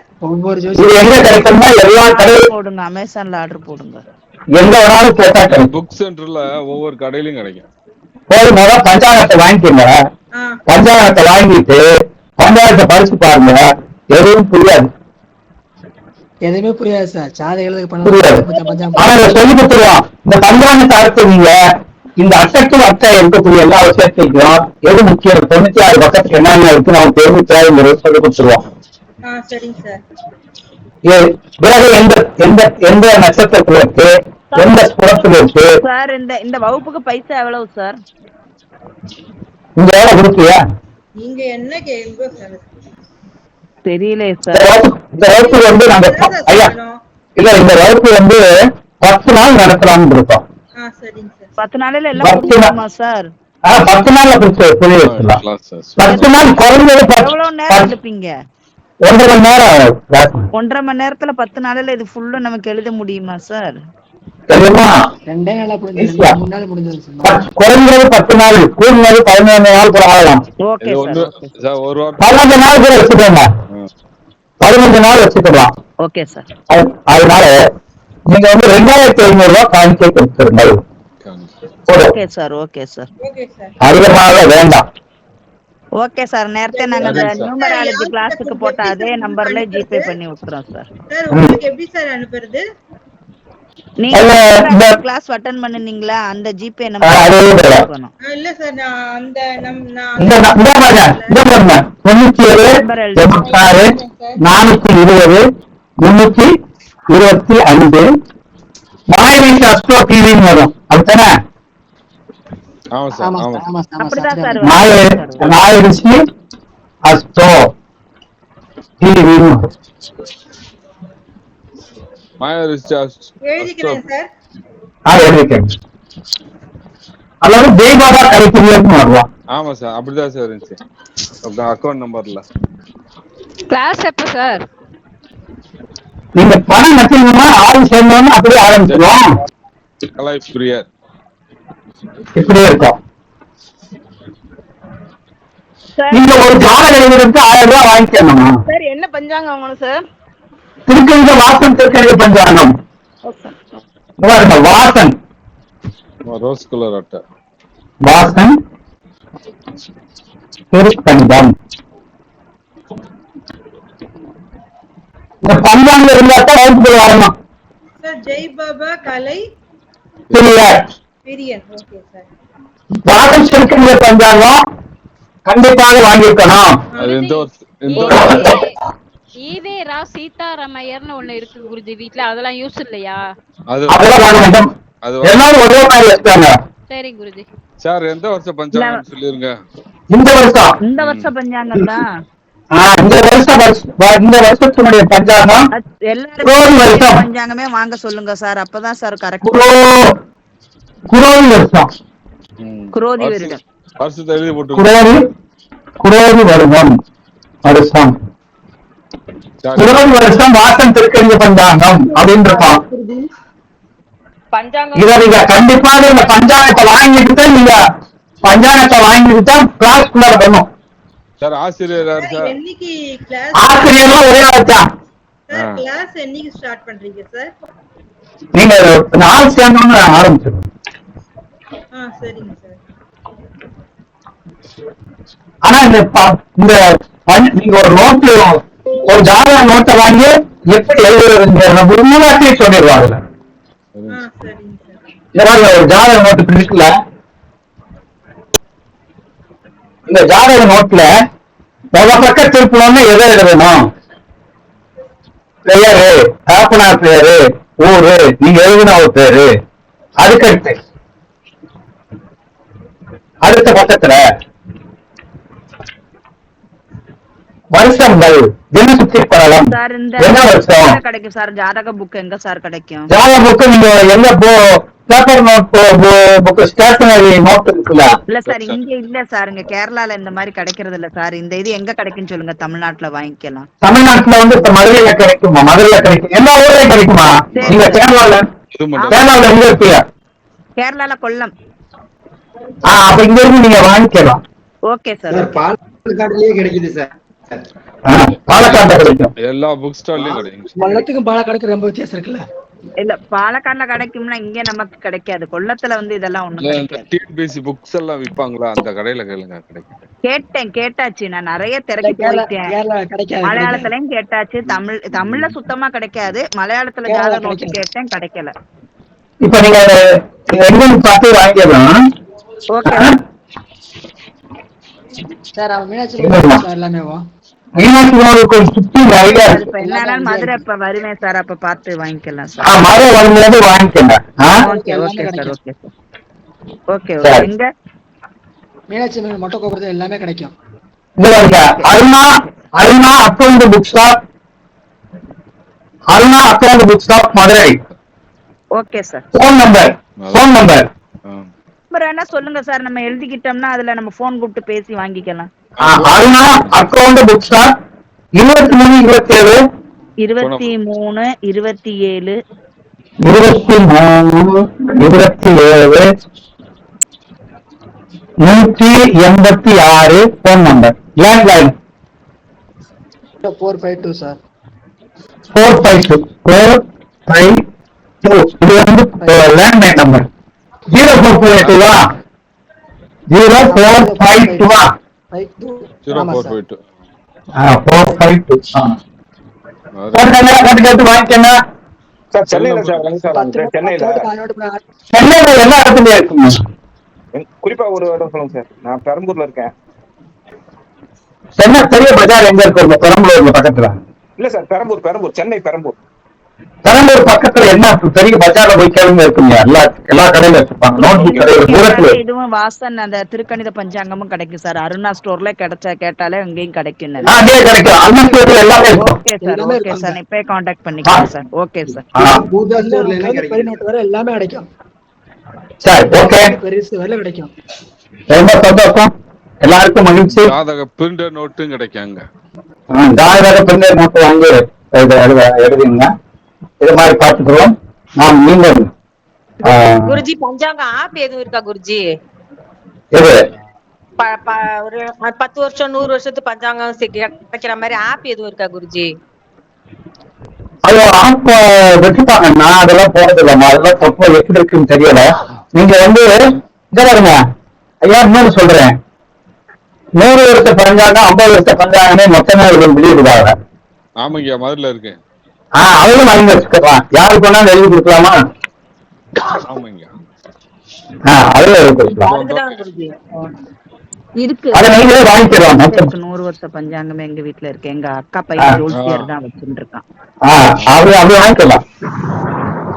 இது எங்க கிடைக்கும்னா எல்லா கடையிலும் போடுங்க. அமேசான்ல ஆர்டர் போடுங்க. எங்க வேணாலும் கேட்டா புக் சென்டர்ல ஒவ்வொரு கடையிலும் கிடைக்கும். போய் முதல்ல பஞ்சாங்கத்தை வாங்கிக்கோங்க. பஞ்சாங்கத்தை வாங்கிட்டு பஞ்சாங்கத்தை படிச்சு பாருங்க. எதுவும் புரியாது. எதுவுமே புரியாது சார். ஜாதகம் புரியாது. ஆனா சொல்லி கொடுத்துருவோம். இந்த பஞ்சாங்கத்தை அடுத்து நீங்க இந்த அட்டைக்கு அட்டை இருக்கக்கூடிய எல்லா விஷயத்தையும் எது முக்கியம் 96 பக்கத்துக்கு என்னென்ன இருக்கு நம்ம தெரிவிச்சாங்கிறது சொல்லி கொடுத்துருவோம். பிறகு எந்த நட்சத்திரத்துல இருக்கு, எந்த ஸ்புறத்துல இருக்கு. சார் இந்த வகுப்புக்கு பைசா எவ்வளவு சார்? இங்க எவ்வளவு கொடுத்தியா? நீங்க என்ன கேள்வி சார்? தெரியல சார். இந்த வகுப்பு வந்து நாங்க ஐயா இல்ல, இந்த வகுப்பு வந்து 10 நாள் நடத்தலாம்னு இருக்கோம். 10 நாள்ல எல்லாம் முடியுமா சார்? 10 நாள்ல புரிய வச்சிடலாம். 10 நாள் குறைஞ்சது எவ்வளவு நேரம் எடுப்பீங்க? 1.5 மணி நேரம். 1.5 மணி நேரத்துல 10 நாள்ல இது ஃபுல்லா நமக்கு எழுத முடியுமா சார்? தெரியுமா? 2 நாள் முடிஞ்சது. 3 நாள் முடிஞ்சது. குறைஞ்சது 10 நாள், கூடுதல் 15 நாள் கூட ஆகலாம். Okay sir. 15 நாள் கூட வச்சுக்கோங்க. 15 நாள் வச்சுக்கலாம். Okay sir. அதனால நீங்க வந்து 2500 ரூபாய் காணிக்கை கொடுத்துருங்க. Okay sir. Okay sir. அதிகமாக வேண்டாம். Okay sir. நேரத்தை நாங்க அந்த நியூமராலஜி கிளாஸுக்கு போட்ட அதே நம்பர்ல ஜிபே பண்ணி விட்டுறோம் சார். சார் உங்களுக்கு எப்படி சார் அனுப்புறது? நீங்க கிளாஸ் அட்டெண்ட் பண்ணுனீங்களா? அந்த ஜிபே நம்பர் இல்ல சார். நான் அந்த நான் 97 86 420 325 மாயவீட்டு அஸ்ட்ரோ டிவின்னு வரும். அதுதானே? ஆமா சார், ஆமா ஆமா சார், சார். ஆமா சார், ஆமா சார், அப்படிதான் அப்படிதான் சார் வரும். வரும். நாயரிசி அஸ்தோ எழுதிக்கிறேன் சார். எழுதிக்கேன். அல்லது ஜெய் பாபா கரைக்குரியர்னு வரலாம். ஆமா சார், அப்படிதான் சார் இருந்துச்சு அக்கௌண்ட் நம்பர்ல. கிளாஸ் எப்ப சார்? நீங்க பணம் நச்சீங்கன்னா ஆள் சேர்ந்தோன்னு அப்படியே ஆரம்பிச்சிடும். கலாய் பிரியர் இப்படியே இருக்கும். நீங்க ஒரு ஜாதகம் எழுதுறதுக்கு 1000 ரூபாய் வாங்கிக்கணுமா சார்? என்ன பஞ்சாங்கம் வாங்கணும் சார்? திருக்கணித வாசன் திருக்கணித பஞ்சாங்கம். வாசன் ரோஸ் கலர் அட்டை. வாசன் திருக்கணிதம். இந்த பஞ்சாங்கம் இருந்தாத்தான் வகுப்புகள் வரணும். சார் ஜெய் பாபா கலை பிரியர். Okay sir. வாசன் திருக்கணித பஞ்சாங்கம் கண்டிப்பாக வாங்கியிருக்கணும். அது எந்த ஈவேரா சீதாராமையர்னு ஒண்ணு இருக்கு குருஜி வீட்ல, அதெல்லாம் யூஸ் இல்லையா? அதெல்லாம் வாங்க வேண்டாம். எல்லாரும் ஒரே மாதிரி இருக்காங்க. சரி குருஜி. சார் எந்த வருஷம் பஞ்சாங்கம் சொல்லிருங்க. இந்த வருஷம் பஞ்சாங்கம் தான். இந்த வருஷத்தினுடைய பஞ்சாங்கம் எல்லாரும் பஞ்சாங்கமே வாங்க சொல்லுங்க சார், அப்பதான் சார் கரெக்ட். குரோதி வருஷம். குரோதி வருடம். வருஷத்தை எழுதி போட்டு குரோதி வருடம் வருஷம். குரோதி வருஷம் வாசன் திருக்கணித பஞ்சாங்கம் அப்படின்னு இருப்பான். இத நீங்க கண்டிப்பாக இந்த பஞ்சாங்கத்தை வாங்கிட்டு நீங்க பஞ்சாங்கத்தை வாங்கிட்டு தான் கிளாஸ் குள்ள வரணும். சார் ஆசிரியர் யார் சார்? என்னைக்கு கிளாஸ்? ஆசிரியரும் ஒரே ஆள் தான். சார் கிளாஸ் என்னைக்கு ஸ்டார்ட் பண்றீங்க சார்? நீங்க நாள் சேர்ந்தோன்னு ஆரம்பிச்சிருங்க. சரிங்க சார். ஆனா நீங்க ஒரு நோட்டு, ஒரு ஜாதக நோட்டை வாங்கி எப்படி எழுதுறதுங்கிற ஒரு மூலாத்தையே சொல்லிடுவாங்க. ஒரு ஜாதக நோட்டு இருக்குல்ல, இந்த ஜாதக நோட்ல பக்கம் திருப்பணும்னு எதை எழுதணும்? பெயரு, காப்பனார் பெயரு, ஊரு, நீங்க எழுதின ஒரு பேரு. அதுக்கடுத்து அடுத்த பக்கத்துல வருஷங்கள், தினசுத்தி பழம், என்ன வருஷம் கிடைக்கும் சார்? ஜாதக புக் எங்க சார் கிடைக்கும்? ஜாதக புக் நீங்க எங்க paper notebook stationery note இருக்குல்ல? இல்ல சார், இங்க இல்ல சார், இங்க கேரளால இந்த மாதிரி கிடைக்கிறது இல்ல சார். இந்த இது எங்க கிடைக்குன்னு சொல்லுங்க, தமிழ்நாட்டுல வாங்கிக்கலாம். தமிழ்நாட்டுல இப்ப மதுரையில கிடைக்குமா? மதுரையில கிடைக்கும். எல்லா ஊர்லயும் கிடைக்குமா? நீங்க கேரளால எங்க இருப்பீங்க? கேரளால கொல்லம். அப்ப இங்க இருந்து நீங்க வாங்கிக்கலாம். Okay sir. பாலக்காடுலயே கிடைக்குது சார். பாலக்காடு கிடைக்கும். எல்லா புக் ஸ்டால்லயும் கிடைக்கும். கொல்லத்துக்கும் பாலக்காடுக்கு ரொம்ப வித்தியாசம் இருக்குல்ல? இல்ல பாலக்காடுல கிடைக்கும்னா இங்க நமக்கு கிடைக்காது. கொல்லத்துல இதெல்லாம் ஒண்ணு கிடைக்காது. டிஎன்பிஎஸ்சி புக்ஸ் எல்லாம் விப்பாங்களா, அந்த கடையில கேளுங்க கிடைக்கும். கேட்டாச்சு, நான் நிறைய திறக்கி போயிட்டேன். மலையாளத்துலயும் கேட்டாச்சு, தமிழ்ல சுத்தமா கிடைக்காது. மலையாளத்துல ஜாதக நோட்டு கேட்டேன், கிடைக்கல. இப்ப நீங்க எங்க பார்த்து வாங்கிடலாம். Okay sir. அவன் மீனாட்சி எல்லாமே மதுரை இப்ப வருவேன் சார், அப்ப பார்த்து வாங்கிக்கலாம் சார். மதுரை வரும்போது வாங்கிக்கலாம். ஓகே. எங்க மீனாட்சி மொட்டை கோபுரத்துல எல்லாமே கிடைக்கும். Aruna account book stop, Aruna account book stop Madurai. Okay sir. Phone number என்ன சொல்லுங்க சார், நம்ம எழுதிக்கிட்டோம்னா அதுல நம்ம போன் கூப்பிட்டு பேசி வாங்கிக்கலாம். Aruna account book stop 23 27 23 27 186 phone number. Landline 452 sir. 452 இது லேண்ட்லைன் நம்பர். 0452 0452 வாங்கிக்கங்க. சென்னையில சென்னையில எல்லா இடத்துலயும் இருக்குங்க. குறிப்பா ஒரு இடம் சொல்லுங்க சார். நான் பெரம்பூர்ல இருக்கேன். சென்னை பெரிய பஜார் எங்க இருக்கு? பெரம்பலூர்ல பக்கத்துல. இல்ல சார், பெரம்பூர் சென்னை பெரம்பூர். பெரம்பூர் பக்கத்துல என்ன பெரிய பஜார்ல போய் கேளுங்க இருக்குங்க, எல்லா கடையில வச்சிருப்பாங்க. நோட்புக் கடையில தூரத்துல இதுவும் வாசன் அந்த திருக்கணித பஞ்சாங்கமும் கிடைக்கும் சார். அருணா ஸ்டோர்ல கேட்டாலே அங்கேயும் கிடைக்கும். அங்கேயே கிடைக்கும். அருணா ஸ்டோர்ல எல்லாமே இருக்கும். Okay sir, okay sir. இப்பவே கான்டாக்ட் பண்ணிக்கலாம் சார். Okay sir. பெரிய வரை எல்லாமே கிடைக்கும். சரி, ஓகே. பெருசு வரை கிடைக்கும். ரொம்ப சந்தோஷம், எல்லாருக்கும் மகிழ்ச்சி. ஜாதக பிரிண்டர் நோட்டும் கிடைக்காங்க. ஜாதக பிரிண்டர் நோட்டு வாங்கி எழுதுங்க. இது மாதிரி பார்த்துக்கிறோம். நாம் மீண்டும் குருஜி பஞ்சாங்கம் ஆப் எதுவும் இருக்கா குருஜி? இது ஒரு 10 வருஷம் 100 வருஷத்துக்கு பஞ்சாங்கம் கிடைக்கிற மாதிரி ஆப் எதுவும் இருக்கா குருஜி? அது ஆப் வச்சுப்பாங்க. நான் அதெல்லாம் போறது இல்லம்மா, அதெல்லாம் தப்பு எப்படி இருக்குன்னு தெரியல. நீங்க இங்க பாருங்க ஐயா, இன்னொன்னு சொல்றேன். 100 வருஷ பஞ்சாங்கம் 50 வருஷ பஞ்சாங்கமே மொத்தமே வெளியிடுவாங்க. ஆமாங்க, மதுரையில இருக்கு. அவங்களும் வாங்கி வச்சுக்கலாம். யாருக்கு வேணாலும் எழுதி கொடுக்கலாமா? ஆமாங்க, அதுல இருக்கு. அதை நீங்களே வாங்கிக்கலாம். 100 வருஷ பஞ்சாங்கமே எங்க வீட்டுல இருக்கு. எங்க அக்கா பையன் ஜோசியர் தான் வச்சுட்டு இருக்கான். அப்படி வாங்கிக்கலாம்.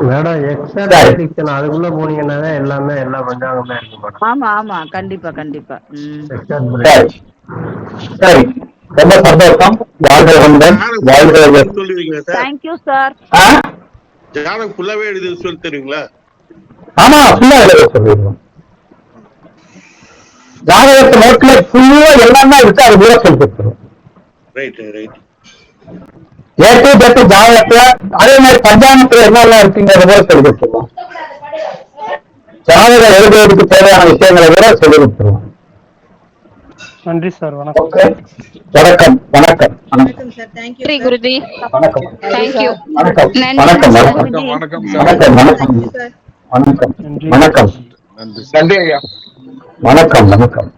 மேடம் எக்ஸ்ட்ரா அதுக்குள்ள போனீங்கன்னா எல்லாமே எல்லா பஞ்சாங்கமே இருக்கு மேடம். ஆமா ஆமா, கண்டிப்பா கண்டிப்பா. சரி, ரொம்ப சந்தோஷம். Thank you sir. ஜாதகம் ஃபுல்லாவே எழுதி சொல்லி தருவீங்களா? ஆமா, ஃபுல்லா எழுத சொல்லிடுவோம். ஜாதகத்தை நோட்ல ஃபுல்லா எல்லாமே இருக்கு, அது கூட சொல்லி கொடுத்துருவோம். Right right. ஏற்று பெற்று ஜாதகத்துல அதே மாதிரி பஞ்சாங்கத்துல என்னெல்லாம் இருக்குங்கிறத கூட சொல்லி கொடுத்துருவோம். ஜாதகம் எழுதுவதற்கு தேவையான விஷயங்களை கூட சொல்லி கொடுத்துருவோம். நன்றி சார். வணக்கம். வணக்கம் வணக்கம் வணக்கம் சார். Thank you Guruji. வணக்கம். Thank you. வணக்கம் வணக்கம் வணக்கம் வணக்கம் வணக்கம் வணக்கம் வணக்கம். நன்றி. நன்றி ஐயா. வணக்கம் வணக்கம்.